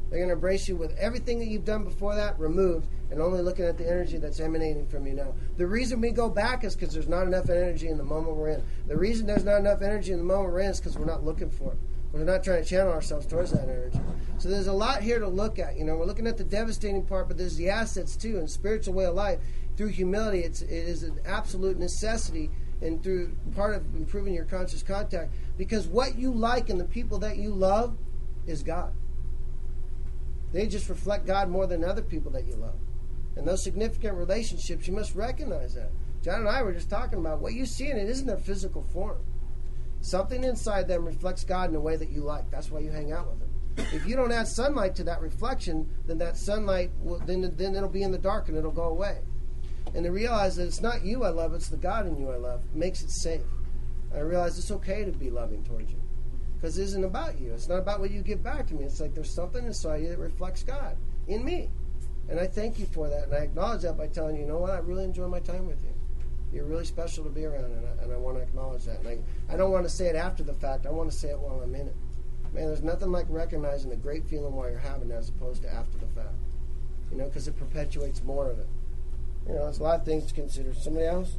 They're going to embrace you with everything that you've done before that removed and only looking at the energy that's emanating from you now. The reason we go back is because there's not enough energy in the moment we're in. The reason there's not enough energy in the moment we're in is because we're not looking for it. We're not trying to channel ourselves towards that energy. So there's a lot here to look at. We're looking at the devastating part, but there's the assets too, and spiritual way of life. Through humility, it is an absolute necessity, and through part of improving your conscious contact, because what you like and the people that you love is God. They just reflect God more than other people that you love. And those significant relationships, you must recognize that. John and I were just talking about what you see in it isn't their physical form. Something inside them reflects God in a way that you like. That's why you hang out with them. If you don't add sunlight to that reflection, then that sunlight then it'll be in the dark and it'll go away. And to realize that it's not you I love, it's the God in you I love. It makes it safe. I realize it's okay to be loving towards you. Because it isn't about you. It's not about what you give back to me. It's like there's something inside you that reflects God in me. And I thank you for that. And I acknowledge that by telling you, you know what, I really enjoy my time with you. You're really special to be around, and I want to acknowledge that. And I don't want to say it after the fact. I want to say it while I'm in it. Man, there's nothing like recognizing the great feeling while you're having it as opposed to after the fact. Because it perpetuates more of it. There's a lot of things to consider. Somebody else?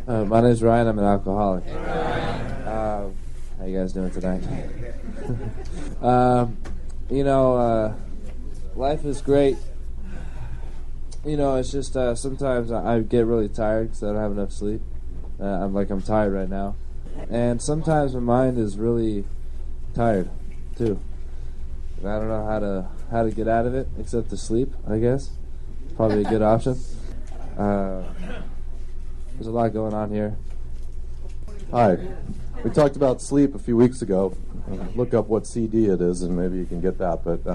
My name's Ryan. I'm an alcoholic. How you guys doing tonight? Life is great. It's just sometimes I get really tired because I don't have enough sleep. I'm tired right now. And sometimes my mind is really tired, too. And I don't know how to get out of it except to sleep, I guess. Probably a good option. There's a lot going on here.
Hi. We talked about sleep a few weeks ago. Look up what CD it is, and maybe you can get that. But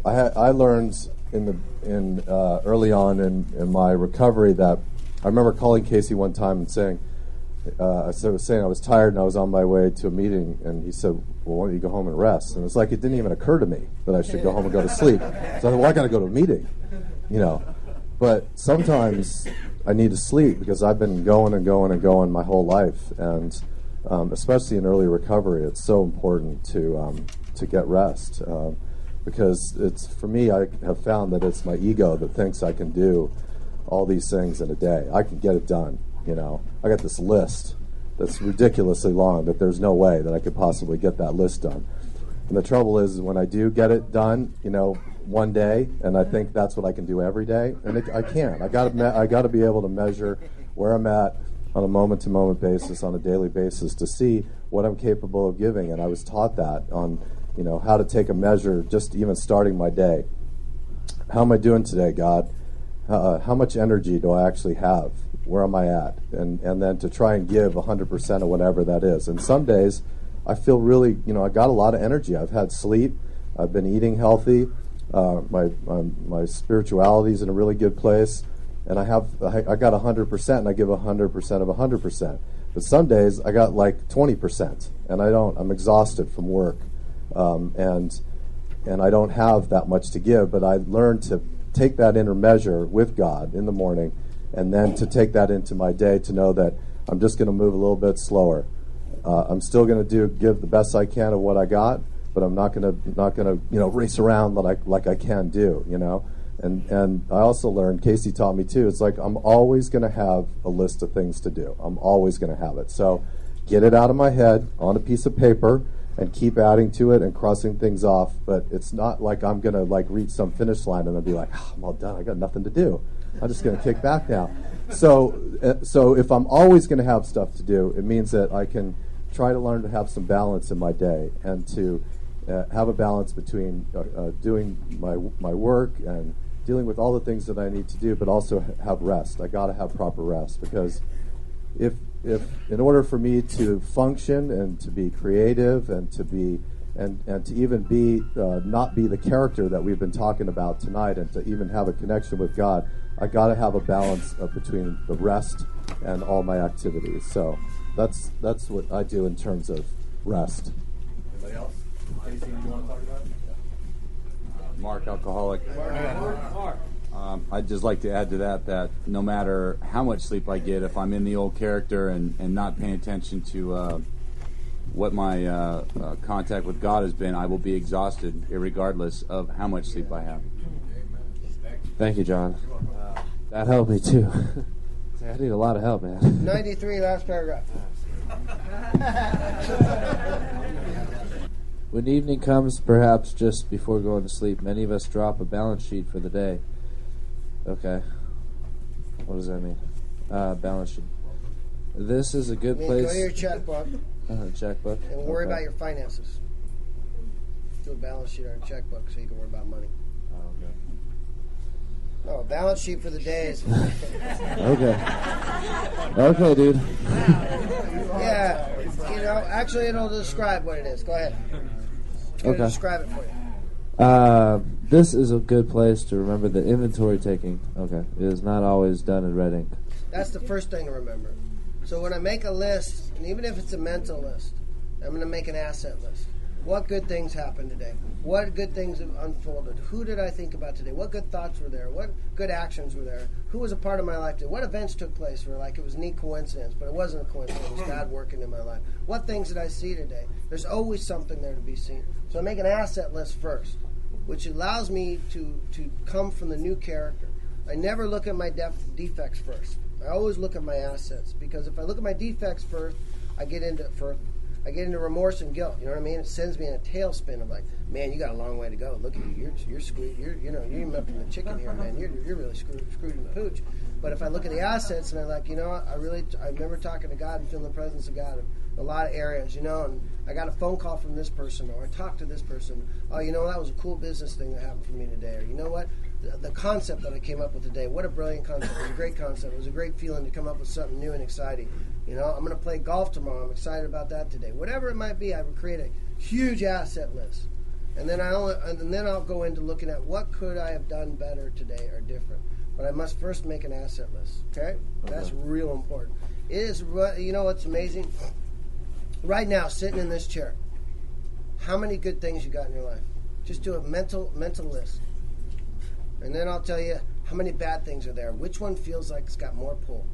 I learned early on in my recovery that I remember calling Casey one time and saying, I was tired and I was on my way to a meeting, and he said, "Well, why don't you go home and rest?" And it's like it didn't even occur to me that I should go home and go to sleep. So I thought, well, I got to go to a meeting, But sometimes I need to sleep because I've been going and going and going my whole life, and especially in early recovery, it's so important to get rest. Because for me, I have found that it's my ego that thinks I can do all these things in a day. I can get it done. I got this list that's ridiculously long that there's no way that I could possibly get that list done. And the trouble is when I do get it done, one day, and I think that's what I can do every day, and I can't. I got to be able to measure where I'm at on a moment-to-moment basis, on a daily basis, to see what I'm capable of giving. And I was taught that on, how to take a measure, just even starting my day. How am I doing today, God? How much energy do I actually have? Where am I at? And then to try and give 100% of whatever that is. And some days I feel really, I got a lot of energy. I've had sleep. I've been eating healthy. My spirituality is in a really good place. And I got 100%, and I give 100% of 100%. But some days I got like 20%, and I'm exhausted from work, and I don't have that much to give. But I learned to take that inner measure with God in the morning, and then to take that into my day, to know that I'm just going to move a little bit slower. I'm still going to give the best I can of what I got, but I'm not going to race around like I can do, And I also learned, Casey taught me too, it's like I'm always going to have a list of things to do. I'm always going to have it. So get it out of my head on a piece of paper and keep adding to it and crossing things off. But it's not like I'm going to reach some finish line and then be like, I'm all done. I got nothing to do. I'm just going to kick back now. So if I'm always going to have stuff to do, it means that I can try to learn to have some balance in my day and to have a balance between doing my work and dealing with all the things that I need to do, but also have rest. I got to have proper rest, because if in order for me to function and to be creative and to be and to even be not be the character that we've been talking about tonight, and to even have a connection with God, I got to have a balance between the rest and all my activities. So that's what I do in terms of rest.
Anybody else? Anything you want to talk about?
Mark, alcoholic. I'd just like to add to that no matter how much sleep I get, if I'm in the old character and not paying attention to what my contact with God has been, I will be exhausted regardless of how much sleep I have.
Thank you, John. That helped me too. I need a lot of help, man.
93, last paragraph.
When evening comes, perhaps just before going to sleep, many of us drop a balance sheet for the day. Okay. What does that mean? Balance sheet. This is a good place.
Go to your checkbook.
Checkbook.
And worry about your finances. Do a balance sheet or a checkbook so you can worry about money.
Okay.
No, a balance sheet for the day is...
Okay, dude.
Yeah. Actually it'll describe what it is. Go ahead.
Okay.
Describe it for you.
This is a good place to remember that inventory taking, it is not always done in red ink.
That's the first thing to remember. So when I make a list, and even if it's a mental list, I'm going to make an asset list. What good things happened today? What good things have unfolded? Who did I think about today? What good thoughts were there? What good actions were there? Who was a part of my life today? What events took place where it was a neat coincidence, but it wasn't a coincidence. It was God working in my life. What things did I see today? There's always something there to be seen. So I make an asset list first, which allows me to come from the new character. I never look at my defects first. I always look at my assets, because if I look at my defects first, I get into remorse and guilt. You know what I mean? It sends me in a tailspin of like, man, you got a long way to go. Look at you, you're screwed. You're milking the chicken here, man. You're really screwed in the pooch. But if I look at the assets and I'm like, I remember talking to God and feeling the presence of God in a lot of areas, and I got a phone call from this person, or I talked to this person. Oh, that was a cool business thing that happened for me today. Or you know what? The concept that I came up with today, what a brilliant concept. It was a great concept. It was a great feeling to come up with something new and exciting. I'm going to play golf tomorrow. I'm excited about that today. Whatever it might be, I would create a huge asset list. And then I'll go into looking at what could I have done better today or different. But I must first make an asset list. Okay? That's real important. It is, what's amazing? Right now, sitting in this chair, how many good things you got in your life? Just do a mental list. And then I'll tell you how many bad things are there. Which one feels like it's got more pull?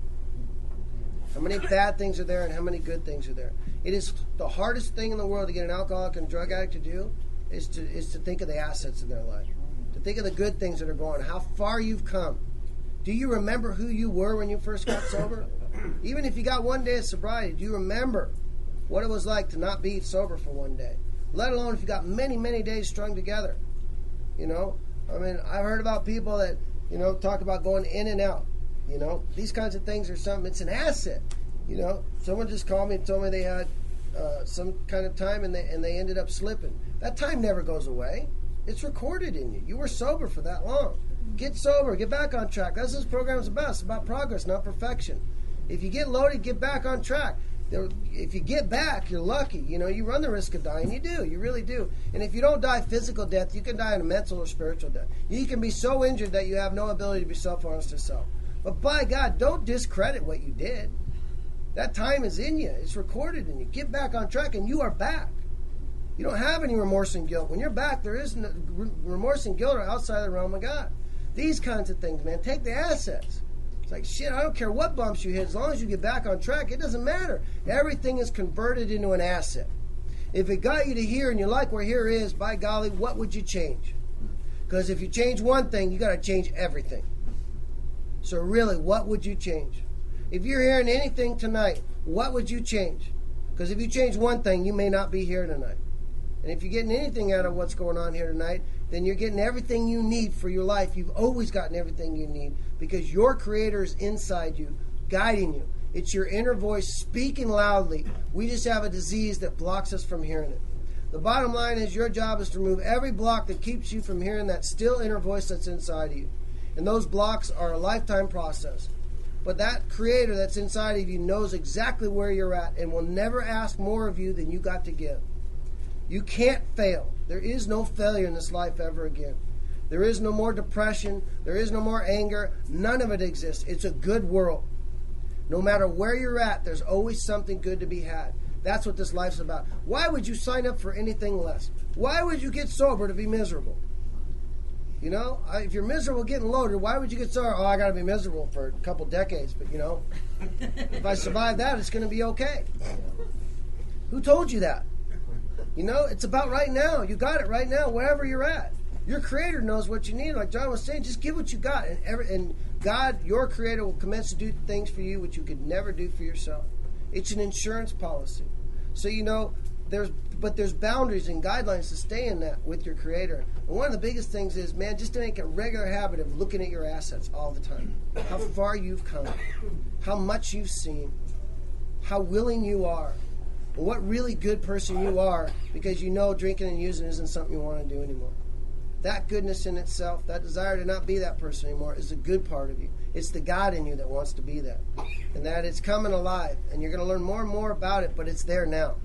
How many bad things are there and how many good things are there? It is the hardest thing in the world to get an alcoholic and drug addict to do is to think of the assets in their life. To think of the good things that are going, how far you've come. Do you remember who you were when you first got sober? Even if you got 1 day of sobriety, do you remember what it was like to not be sober for 1 day? Let alone if you got many, many days strung together. You know? I mean, I've heard about people that, you know, talk about going in and out. You know? These kinds of things are something, it's an asset. You know? Someone just called me and told me they had some kind of time and they ended up slipping. That time never goes away. It's recorded in you. You were sober for that long. Get sober. Get back on track. That's what this program's about. It's about progress, not perfection. If you get loaded, get back on track. If you get back, you're lucky. You know, you run the risk of dying. You do. You really do. And if you don't die physical death, you can die in a mental or spiritual death. You can be so injured that you have no ability to be self-honest to self. But by God, don't discredit what you did. That time is in you. It's recorded in you. Get back on track, and you are back. You don't have any remorse and guilt. When you're back, there is no remorse and guilt are outside the realm of God. These kinds of things, man. Take the assets. It's like, shit, I don't care what bumps you hit. As long as you get back on track, it doesn't matter. Everything is converted into an asset. If it got you to here and you like where here is, by golly, what would you change? Because if you change one thing, you got to change everything. So really, what would you change? If you're hearing anything tonight, what would you change? Because if you change one thing, you may not be here tonight. And if you're getting anything out of what's going on here tonight, then you're getting everything you need for your life. You've always gotten everything you need because your Creator is inside you, guiding you. It's your inner voice speaking loudly. We just have a disease that blocks us from hearing it. The bottom line is your job is to remove every block that keeps you from hearing that still inner voice that's inside of you. And those blocks are a lifetime process. But that Creator that's inside of you knows exactly where you're at and will never ask more of you than you got to give. You can't fail. There is no failure in this life ever again. There is no more depression. There is no more anger. None of it exists. It's a good world. No matter where you're at, there's always something good to be had. That's what this life's about. Why would you sign up for anything less? Why would you get sober to be miserable? You know, if you're miserable getting loaded, why would you get sober? Oh, I got to be miserable for a couple decades. But, you know, if I survive that, it's going to be okay. Who told you that? You know, it's about right now. You got it right now, wherever you're at. Your Creator knows what you need. Like John was saying, just give what you got. And God, your Creator, will commence to do things for you which you could never do for yourself. It's an insurance policy. So, you know, there's boundaries and guidelines to stay in that with your Creator. And one of the biggest things is, man, just to make a regular habit of looking at your assets all the time. How far you've come. How much you've seen. How willing you are. What really good person you are, because you know drinking and using isn't something you want to do anymore. That goodness in itself, that desire to not be that person anymore, is a good part of you. It's the God in you that wants to be that. And that it's coming alive. And you're going to learn more and more about it, but it's there now.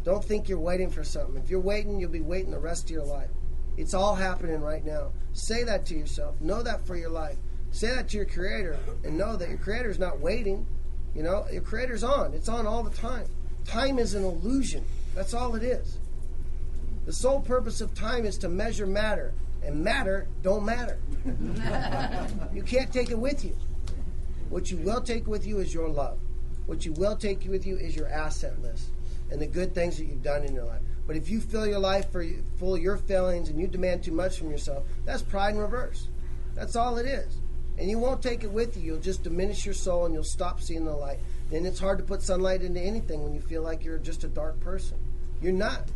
Don't think you're waiting for something. If you're waiting, you'll be waiting the rest of your life. It's all happening right now. Say that to yourself. Know that for your life. Say that to your Creator, and know that your Creator's not waiting. You know, your Creator's on. It's on all the time. Time is an illusion. That's all it is. The sole purpose of time is to measure matter, and matter don't matter. You can't take it with you. What you will take with you is your love. What you will take with you is your asset list and the good things that you've done in your life. But if you fill your life full of your failings and you demand too much from yourself, that's pride in reverse. That's all it is. And you won't take it with you. You'll just diminish your soul and you'll stop seeing the light. Then it's hard to put sunlight into anything when you feel like you're just a dark person. You're not.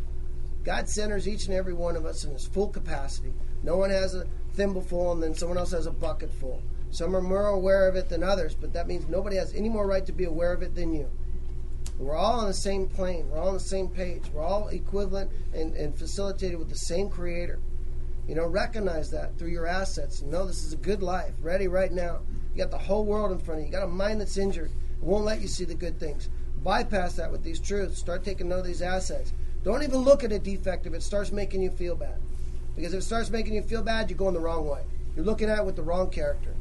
God centers each and every one of us in his full capacity. No one has a thimble full and then someone else has a bucket full. Some are more aware of it than others, but that means nobody has any more right to be aware of it than you. We're all on the same plane. We're all on the same page. We're all equivalent and facilitated with the same Creator. You know, recognize that through your assets. Know this is a good life, ready right now. You got the whole world in front of you. You got a mind that's injured. It won't let you see the good things. Bypass that with these truths. Start taking note of these assets. Don't even look at a defect if it starts making you feel bad. Because if it starts making you feel bad, you're going the wrong way. You're looking at it with the wrong character.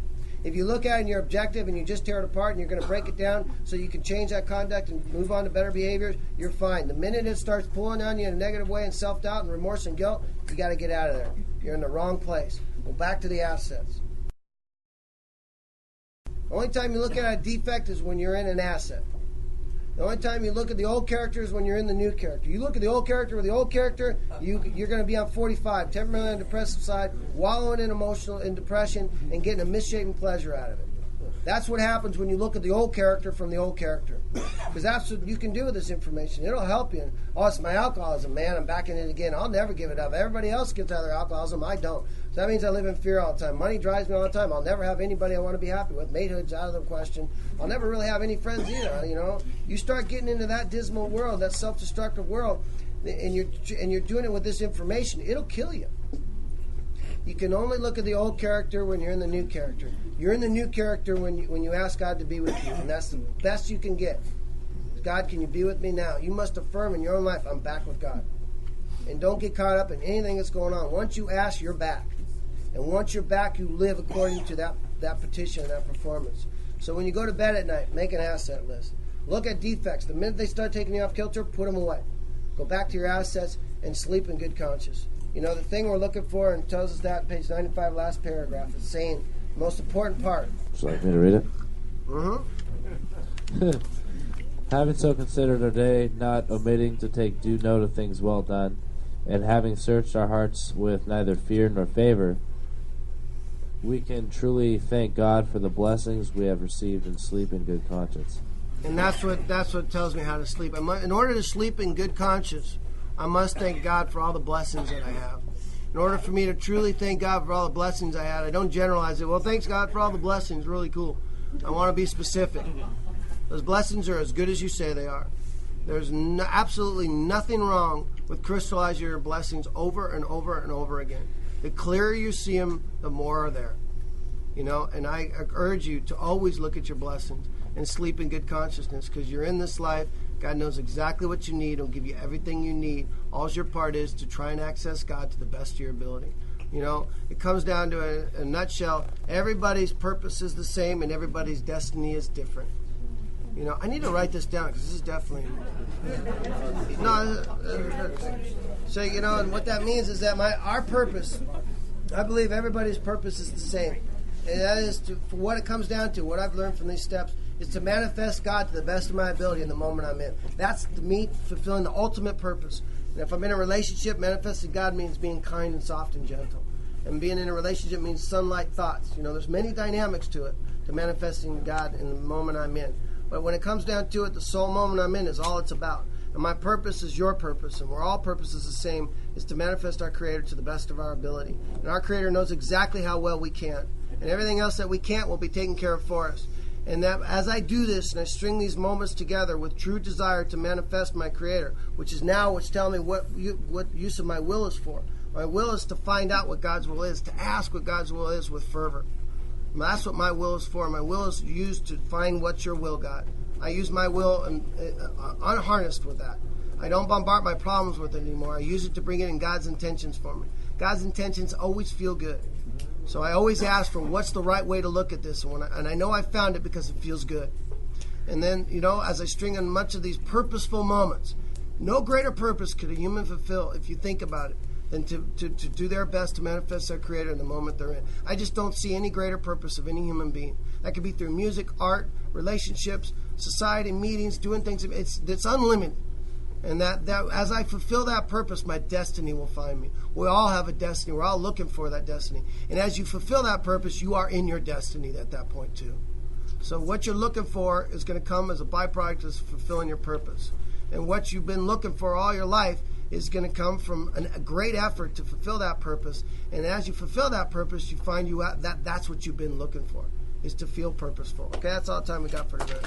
If you look at it and you're objective and you just tear it apart and you're going to break it down so you can change that conduct and move on to better behaviors, you're fine. The minute it starts pulling on you in a negative way and self-doubt and remorse and guilt, you got to get out of there. You're in the wrong place. Well, back to the assets. The only time you look at a defect is when you're in an asset. The only time you look at the old character is when you're in the new character. You look at the old character with the old character, you're going to be on 45, temporarily on the depressive side, wallowing in depression, and getting a misshapen pleasure out of it. That's what happens when you look at the old character from the old character. Because that's what you can do with this information. It'll help you. Oh, it's my alcoholism, man. I'm back in it again. I'll never give it up. Everybody else gets out of their alcoholism. I don't. So that means I live in fear all the time. Money drives me all the time. I'll never have anybody I want to be happy with. Matehood's out of the question. I'll never really have any friends either, you know. You start getting into that dismal world, that self-destructive world, and you're doing it with this information, it'll kill you. You can only look at the old character when you're in the new character. You're in the new character when you ask God to be with you, and that's the best you can get. God, can you be with me now? You must affirm in your own life, I'm back with God. And don't get caught up in anything that's going on. Once you ask, you're back. And once you're back, you live according to that petition and that performance. So when you go to bed at night, make an asset list. Look at defects. The minute they start taking you off kilter, put them away. Go back to your assets and sleep in good conscience. You know, the thing we're looking for, and tells us that, page 95, last paragraph, is saying the most important part.
Would you like me to read it?
Mm-hmm.
Having so considered our day, not omitting to take due note of things well done, and having searched our hearts with neither fear nor favor, we can truly thank God for the blessings we have received and sleep in good conscience.
And that's what tells me how to sleep. In order to sleep in good conscience, I must thank God for all the blessings that I have. In order for me to truly thank God for all the blessings I had, I don't generalize it. Well, thanks God for all the blessings. Really cool. I want to be specific. Those blessings are as good as you say they are. There's absolutely nothing wrong with crystallizing your blessings over and over and over again. The clearer you see them, the more are there. You know, and I urge you to always look at your blessings and sleep in good consciousness, because you're in this life. God knows exactly what you need. He'll give you everything you need. All your part is to try and access God to the best of your ability. You know, it comes down to a nutshell. Everybody's purpose is the same, and everybody's destiny is different. You know, I need to write this down, because this is definitely... So, you know, and what that means is that our purpose, I believe everybody's purpose is the same. And that is, for what it comes down to, what I've learned from these steps, is to manifest God to the best of my ability in the moment I'm in. That's me fulfilling the ultimate purpose. And if I'm in a relationship, manifesting God means being kind and soft and gentle. And being in a relationship means sunlight thoughts. You know, there's many dynamics to it, to manifesting God in the moment I'm in. But when it comes down to it, the soul moment I'm in is all it's about. And my purpose is your purpose, and we're all purposes the same, is to manifest our Creator to the best of our ability. And our Creator knows exactly how well we can. And everything else that we can't will be taken care of for us. And that as I do this and I string these moments together with true desire to manifest my Creator, which is now what's telling me what use of my will is for. My will is to find out what God's will is, to ask what God's will is with fervor. And that's what my will is for. My will is used to find what's your will, God. I use my will unharnessed with that. I don't bombard my problems with it anymore. I use it to bring it in God's intentions for me. God's intentions always feel good. So I always ask for what's the right way to look at this. And I know I found it because it feels good. And then, you know, as I string in much of these purposeful moments, no greater purpose could a human fulfill, if you think about it, than to do their best to manifest their Creator in the moment they're in. I just don't see any greater purpose of any human being. That could be through music, art, relationships, society, meetings, doing things. It's unlimited. And that as I fulfill that purpose, my destiny will find me. We all have a destiny. We're all looking for that destiny. And as you fulfill that purpose, you are in your destiny at that point too. So what you're looking for is going to come as a byproduct of fulfilling your purpose. And what you've been looking for all your life is going to come from a great effort to fulfill that purpose. And as you fulfill that purpose, you find that's what you've been looking for, is to feel purposeful. Okay, that's all the time we got for today.